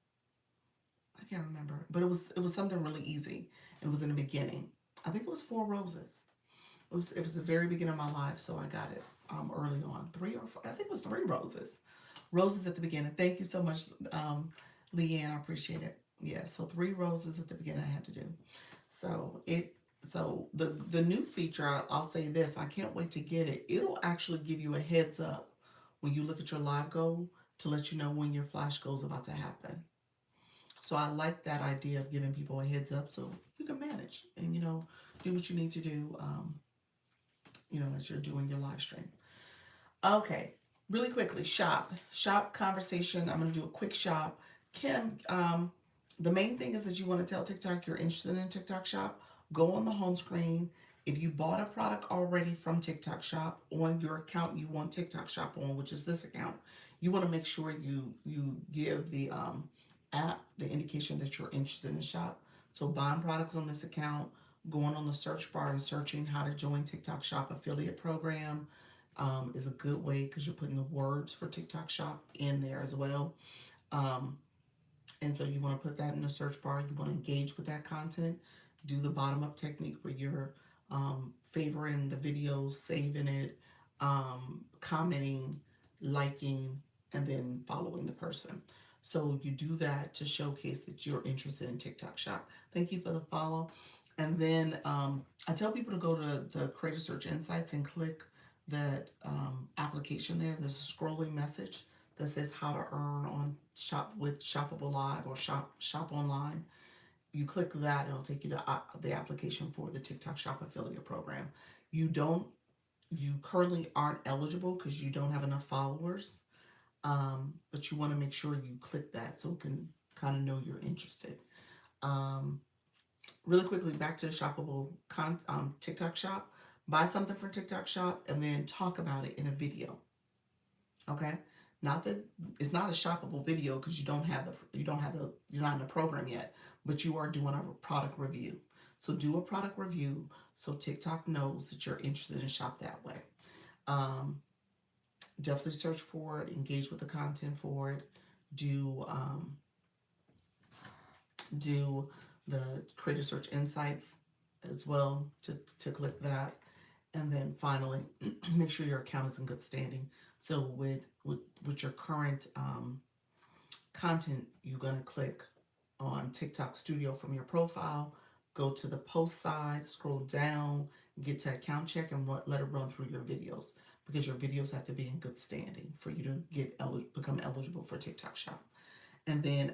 I can't remember. But it was something really easy. It was in the beginning. I think it was 4 roses. It was the very beginning of my life, so I got it early on. 3 or 4, I think it was 3 roses. Roses at the beginning. Thank you so much, Leanne. I appreciate it. Yeah, so 3 roses at the beginning I had to do. So the new feature, I'll say this, I can't wait to get it. It'll actually give you a heads up when you look at your live goal to let you know when your flash goal is about to happen. So I like that idea of giving people a heads up so you can manage and do what you need to do as you're doing your live stream. Okay, really quickly, shop conversation. I'm gonna do a quick shop. Kim, the main thing is that you want to tell TikTok you're interested in TikTok Shop. Go on the home screen. If you bought a product already from TikTok Shop on your account, you want TikTok Shop on, which is this account. You want to make sure you give the app the indication that you're interested in the shop. So buying products on this account, going on the search bar and searching how to join TikTok Shop affiliate program is a good way because you're putting the words for TikTok Shop in there as well. Um, and so you want to put that in the search bar. You want to engage with that content. Do the bottom up technique where you're favoring the videos, saving it, commenting, liking, and then following the person. So you do that to showcase that you're interested in TikTok Shop. Thank you for the follow. And then I tell people to go to the Creator Search Insights and click that application there. There's a scrolling message that says how to earn on Shop with Shoppable Live or Shop Online. You click that, it'll take you to the application for the TikTok Shop affiliate program. You currently aren't eligible because you don't have enough followers, but you want to make sure you click that so it can kind of know you're interested. Really quickly, back to the shoppable TikTok Shop. Buy something from TikTok Shop and then talk about it in a video. Okay, not that it's not a shoppable video because you're not in the program yet, but you are doing a product review. So do a product review so TikTok knows that you're interested in shop that way. Definitely search for it, engage with the content for it, do the Creator Search Insights as well to click that. And then finally, make sure your account is in good standing. So with your current content, you're going to click on TikTok Studio from your profile, go to the post side, scroll down, get to account check, and let it run through your videos because your videos have to be in good standing for you to become eligible for TikTok Shop. And then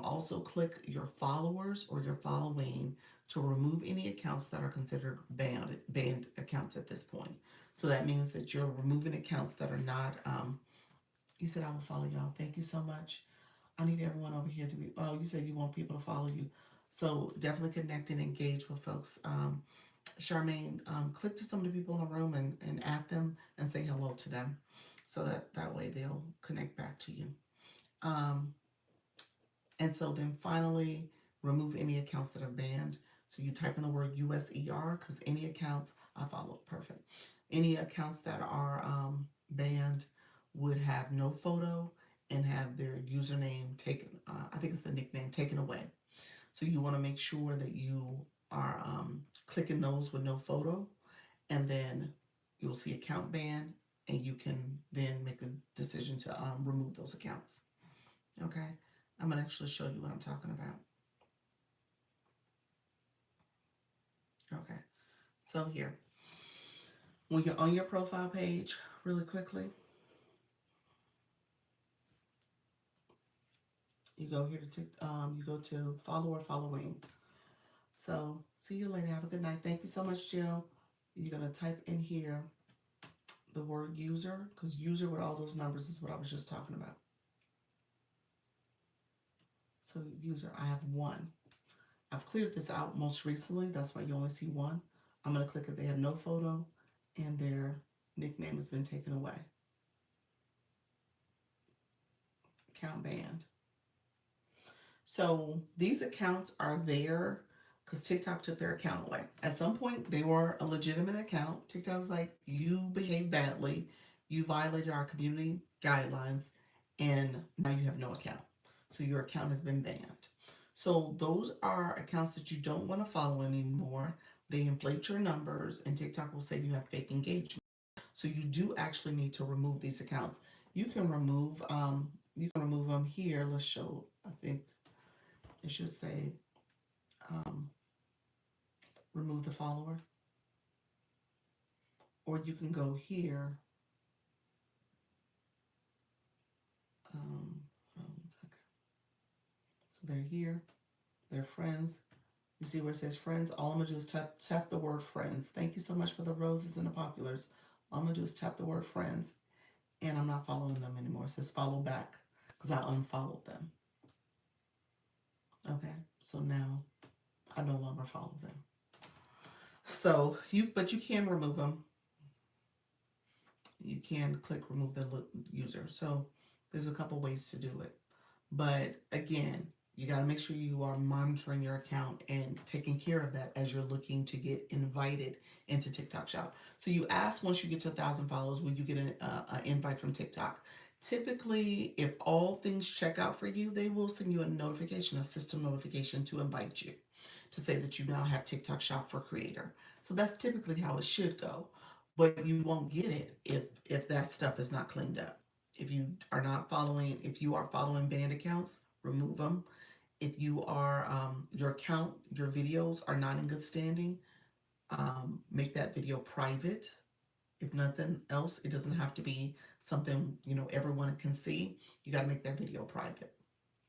also click your followers or your following to remove any accounts that are considered banned accounts at this point. So that means that you're removing accounts that are not, you said I will follow y'all. Thank you so much. I need everyone over here to be, oh, you said you want people to follow you. So definitely connect and engage with folks. Charmaine, click to some of the people in the room and add them and say hello to them. So that way they'll connect back to you. And so then finally, remove any accounts that are banned. So you type in the word USER because any accounts, I followed, perfect. Any accounts that are banned would have no photo and have their username taken, I think it's the nickname, taken away. So you want to make sure that you are clicking those with no photo, and then you'll see account ban, and you can then make a decision to remove those accounts. Okay, I'm going to actually show you what I'm talking about. Okay, so here, when you're on your profile page, really quickly, you go here to you go to follow or following. So see you later. Have a good night. Thank you so much, Jill. You're gonna type in here the word user, because user with all those numbers is what I was just talking about. So user, I have one. I've cleared this out most recently. That's why you only see one. I'm going to click it. They have no photo and their nickname has been taken away. Account banned. So these accounts are there because TikTok took their account away. At some point, they were a legitimate account. TikTok was like, you behaved badly. You violated our community guidelines and now you have no account. So your account has been banned. So those are accounts that you don't want to follow anymore. They inflate your numbers and TikTok will say you have fake engagement. So you do actually need to remove these accounts. You can remove them here. Let's show, I think it should say remove the follower. Or you can go here. Hold on one second. So they're here. They're friends. You see where it says friends? All I'm going to do is tap the word friends. Thank you so much for the roses and the populars. All I'm going to do is tap the word friends. And I'm not following them anymore. It says follow back because I unfollowed them. Okay, so now I no longer follow them. So but you can remove them. You can click remove the user. So there's a couple ways to do it. But again, you got to make sure you are monitoring your account and taking care of that as you're looking to get invited into TikTok Shop. So you ask once you get to 1,000 followers, will you get an invite from TikTok? Typically, if all things check out for you, they will send you a notification, a system notification to invite you, to say that you now have TikTok Shop for Creator. So that's typically how it should go. But you won't get it if that stuff is not cleaned up. If you are following banned accounts, remove them. If you are, your videos are not in good standing, make that video private. If nothing else, it doesn't have to be something, everyone can see. You got to make that video private.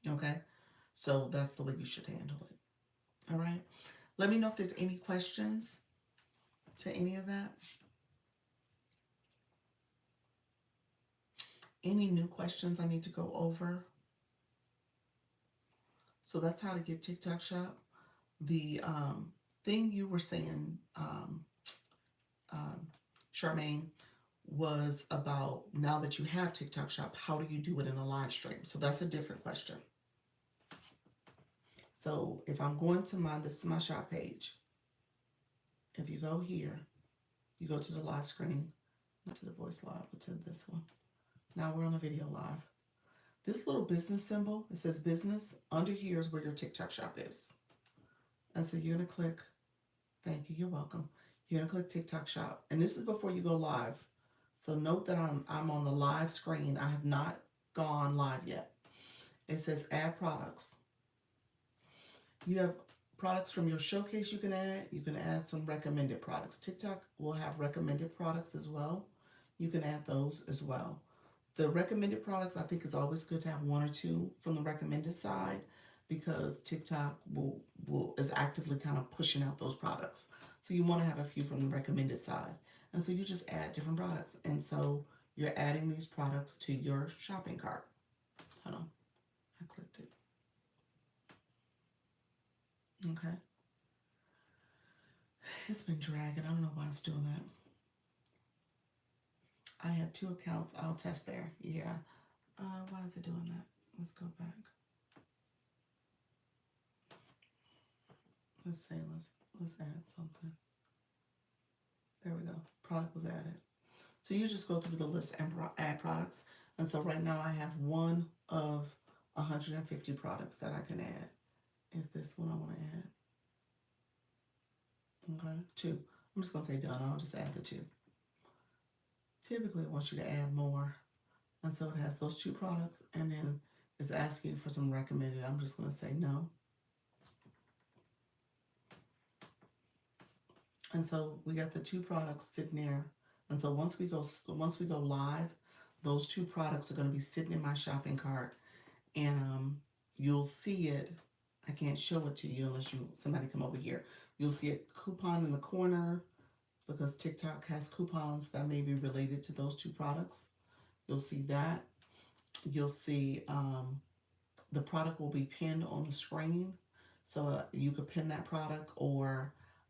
Okay? So that's the way you should handle it. All right? Let me know if there's any questions to any of that. Any new questions I need to go over? So that's how to get TikTok Shop. The thing you were saying, Charmaine, was about now that you have TikTok Shop, how do you do it in a live stream? So that's a different question. So if I'm going to this is my shop page. If you go here, you go to the live screen, not to the voice live, but to this one. Now we're on a video live. This little business symbol, it says business. Under here is where your TikTok Shop is. And so you're going to click, thank you, you're welcome. You're going to click TikTok Shop. And this is before you go live. So note that I'm on the live screen. I have not gone live yet. It says add products. You have products from your showcase you can add. You can add some recommended products. TikTok will have recommended products as well. You can add those as well. The recommended products, I think, is always good to have one or two from the recommended side because TikTok is actively kind of pushing out those products. So you want to have a few from the recommended side. And so you just add different products. And so you're adding these products to your shopping cart. Hold on. I clicked it. Okay. It's been dragging. I don't know why it's doing that. I had 2 accounts. I'll test there. Yeah. Why is it doing that? Let's go back. Let's say let's add something. There we go. Product was added. So you just go through the list and add products. And so right now I have one of 150 products that I can add. If this one I want to add. Okay. 2. I'm just going to say done. I'll just add the 2. Typically it wants you to add more. And so it has those 2 products and then it's asking for some recommended. I'm just going to say no. And so we got the 2 products sitting there. And so once we go live, those 2 products are going to be sitting in my shopping cart, and you'll see it. I can't show it to you unless somebody come over here. You'll see a coupon in the corner, because TikTok has coupons that may be related to those two products. You'll see that. You'll see the product will be pinned on the screen. So you could pin that product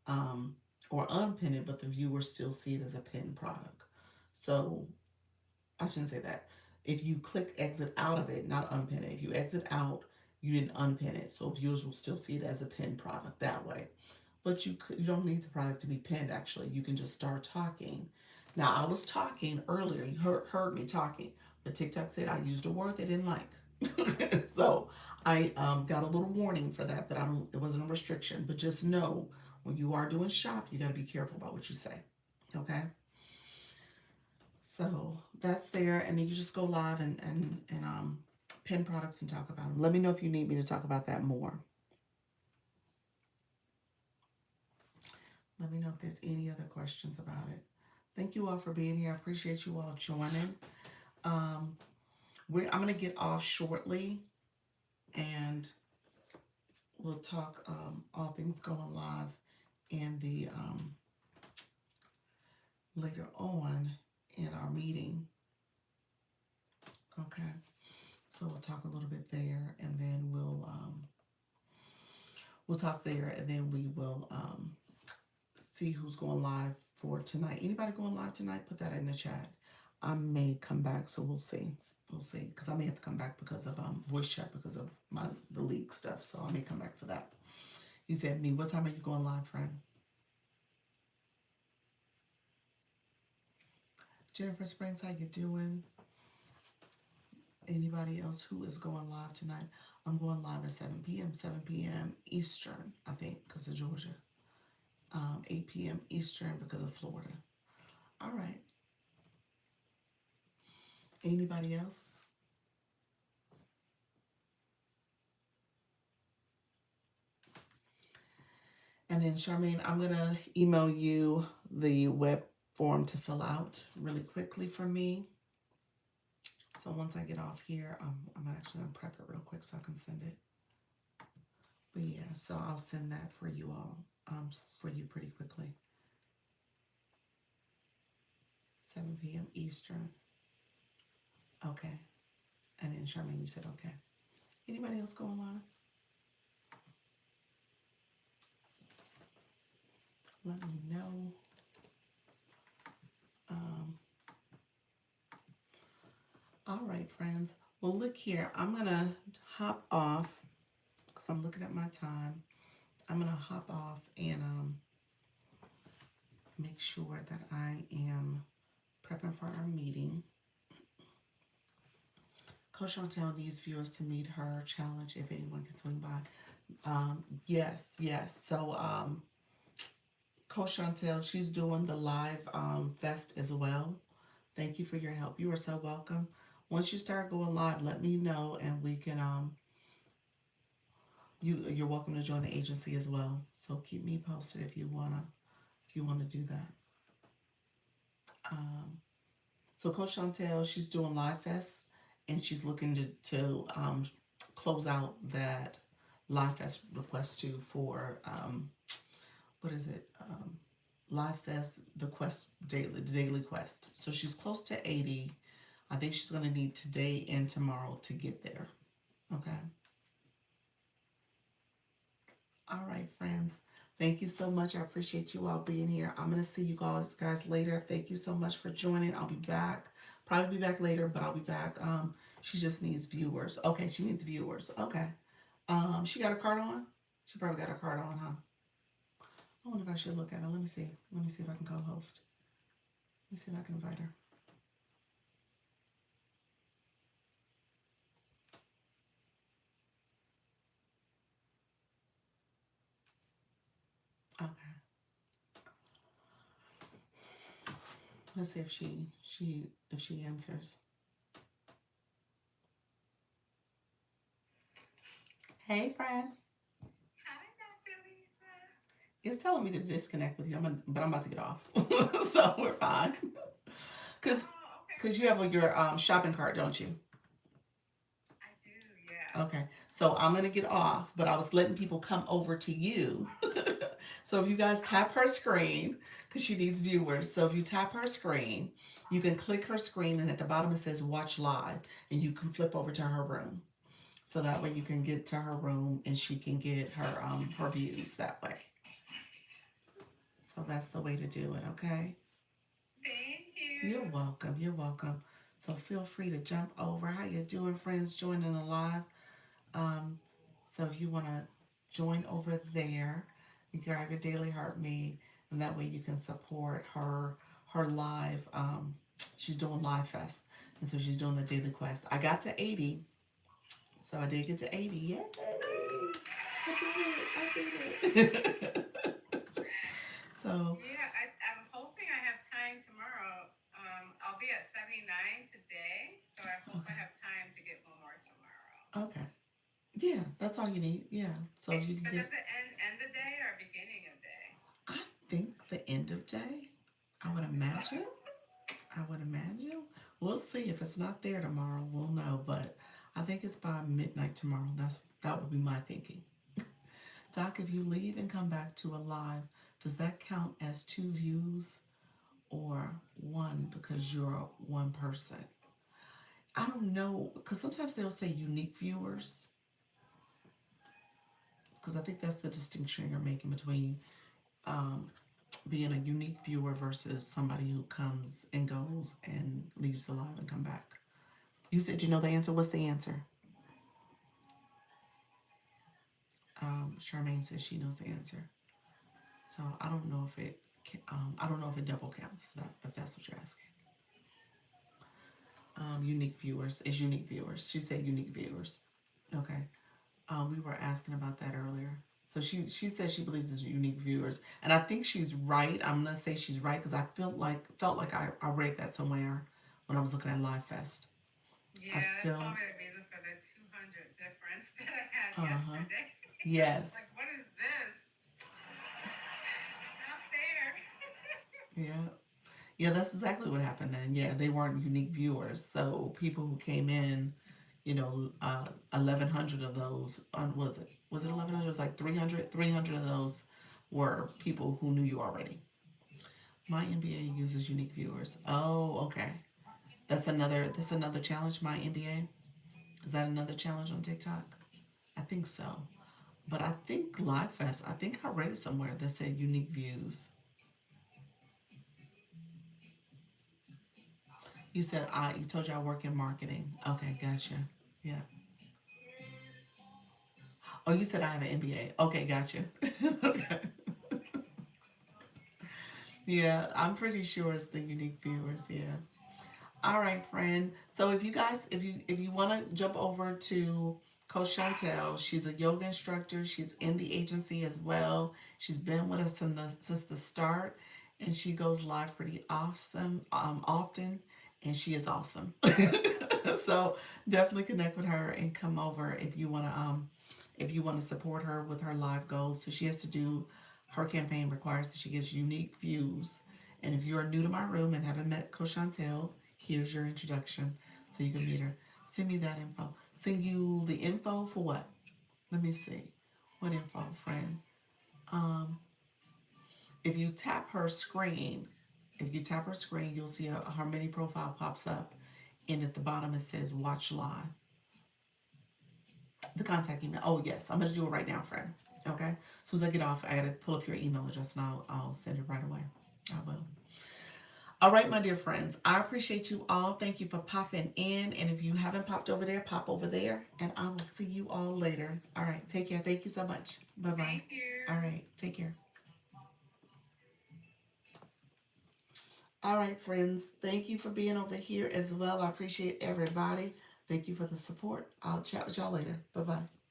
um, or unpin it, but the viewers still see it as a pinned product. So I shouldn't say that. If you click exit out of it, not unpin it. If you exit out, you didn't unpin it. So viewers will still see it as a pinned product that way. But you don't need the product to be pinned, actually. You can just start talking. Now, I was talking earlier. You heard me talking. But TikTok said I used a word they didn't like. So I got a little warning for that, but it wasn't a restriction. But just know when you are doing shop, you got to be careful about what you say. Okay? So that's there, and then you just go live and pin products and talk about them. Let me know if you need me to talk about that more. Let me know if there's any other questions about it. Thank you all for being here. I appreciate you all joining. I'm going to get off shortly, and we'll talk all things going live in the later on in our meeting. Okay, so we'll talk a little bit there, and then we'll talk there, and then we will see who's going live for tonight. Anybody going live tonight? Put that in the chat. I may come back, so we'll see. We'll see, because I may have to come back because of voice chat, because of the league stuff. So I may come back for that. You said, me, what time are you going live, friend? Jennifer Springs, how you doing? Anybody else who is going live tonight? I'm going live at 7 p.m. 7 p.m. Eastern, I think, because of Georgia. 8 p.m. Eastern because of Florida. All right. Anybody else? And then Charmaine, I'm going to email you the web form to fill out really quickly for me. So once I get off here, I'm actually going to prep it real quick so I can send it. But yeah, so I'll send that for you all, for you pretty quickly. 7 p.m. Eastern. Okay. And then Charmaine, you said okay. Anybody else going live? Let me know. All right, friends. Well, look here. I'm going to hop off because I'm looking at my time. I'm going to hop off and make sure that I am prepping for our meeting. Coach Chantel needs viewers to meet her challenge if anyone can swing by. Yes. So Coach Chantel, she's doing the live fest as well. Thank you for your help. You are so welcome. Once you start going live, let me know, and we can you're welcome to join the agency as well. So keep me posted if you wanna do that. So Coach Chantel, she's doing Live Fest, and she's looking to close out that Live Fest request too for what is it? Live Fest, the daily quest. So she's close to 80. I think she's going to need today and tomorrow to get there. Okay. All right, friends. Thank you so much. I appreciate you all being here. I'm going to see you guys later. Thank you so much for joining. I'll be back. Probably be back later, but I'll be back. She just needs viewers. Okay, she needs viewers. Okay. She got a card on? She probably got a card on, huh? I wonder if I should look at her. Let me see. Let me see if I can co-host. Let me see if I can invite her. Okay. Let's see if she answers. Hey, friend. Hi, Dr. Lisa. It's telling me to disconnect with you, but I'm about to get off, so we're fine. Cause Oh, okay. you have your shopping cart, don't you? I do, yeah. Okay. So I'm gonna get off, but I was letting people come over to you, So if you guys tap her screen, because she needs viewers. So if you tap her screen, you can click her screen, and at the bottom it says watch live, and you can flip over to her room. So that way you can get to her room and she can get her views that way. So that's the way to do it, okay? Thank you. You're welcome. You're welcome. So feel free to jump over. How you doing, friends? Joining the live. So if you want to join over there, you grab your Daily Heart Me, and that way you can support her live. She's doing Live Fest, and so she's doing the Daily Quest. I got to 80, so I did get to 80. Yay! I did it. So Yeah, I'm hoping I have time tomorrow. I'll be at 79 today, so I hope I okay, have time to get one more tomorrow. okay, yeah, that's all you need. Yeah, so if you can But get, does it end the day or beginning of day? I think the end of day. I would So, imagine. I would imagine. We'll see. If it's not there tomorrow, we'll know. But I think it's by midnight tomorrow. That would be my thinking. Doc, if you leave and come back to a live, does that count as 2 views or one because you're one person? I don't know, because sometimes they'll say unique viewers, because I think that's the distinction you're making between um, being a unique viewer versus somebody who comes and goes and leaves the live and come back. You said you know the answer. What's the answer? Charmaine says she knows the answer. So I don't know if it. I don't know if it double counts. If that's what you're asking. Unique viewers is unique viewers. She said unique viewers. Okay. We were asking about that earlier. So she says she believes it's unique viewers, and I think she's right. I'm gonna say she's right because I felt like I read that somewhere when I was looking at Live Fest. yeah, I that's feel probably the reason for the 200 difference that I had uh-huh. yesterday. Yes. Like, what is this? Not fair. Yeah. Yeah, that's exactly what happened then. Yeah, they weren't unique viewers. So people who came in, 1,100 of those, was it 1,100? It was like 300. 300 of those were people who knew you already. My NBA uses unique viewers. Oh, okay. That's another challenge. My NBA, is that another challenge on TikTok? I think so. But I think Live Fest, I think I read it somewhere that said unique views. You told you I work in marketing. Okay, gotcha. Yeah. Oh, you said I have an MBA. Okay, gotcha. Okay. Yeah, I'm pretty sure it's the unique viewers. Yeah. All right, friend. So if you want to jump over to Coach Chantel, she's a yoga instructor. She's in the agency as well. She's been with us since the start, and she goes live pretty often, and she is awesome. So definitely connect with her and come over if you want to support her with her live goals. So she has to do her campaign requires that she gets unique views. And if you're new to my room and haven't met Coach Chantel, here's your introduction so you can meet her. Send me that info. Send you the info for what? Let me see. What info, friend? Um, if you tap her screen, you'll see her mini profile pops up, and at the bottom it says "Watch Live." The contact email. Oh yes, I'm gonna do it right now, friend. Okay. As soon as I get off, I gotta pull up your email address and I'll send it right away. I will. All right, my dear friends, I appreciate you all. Thank you for popping in. And if you haven't popped over there, pop over there. And I will see you all later. All right, take care. Thank you so much. Bye bye. Thank you. All right, take care. All right, friends, thank you for being over here as well. I appreciate everybody. Thank you for the support. I'll chat with y'all later. Bye bye.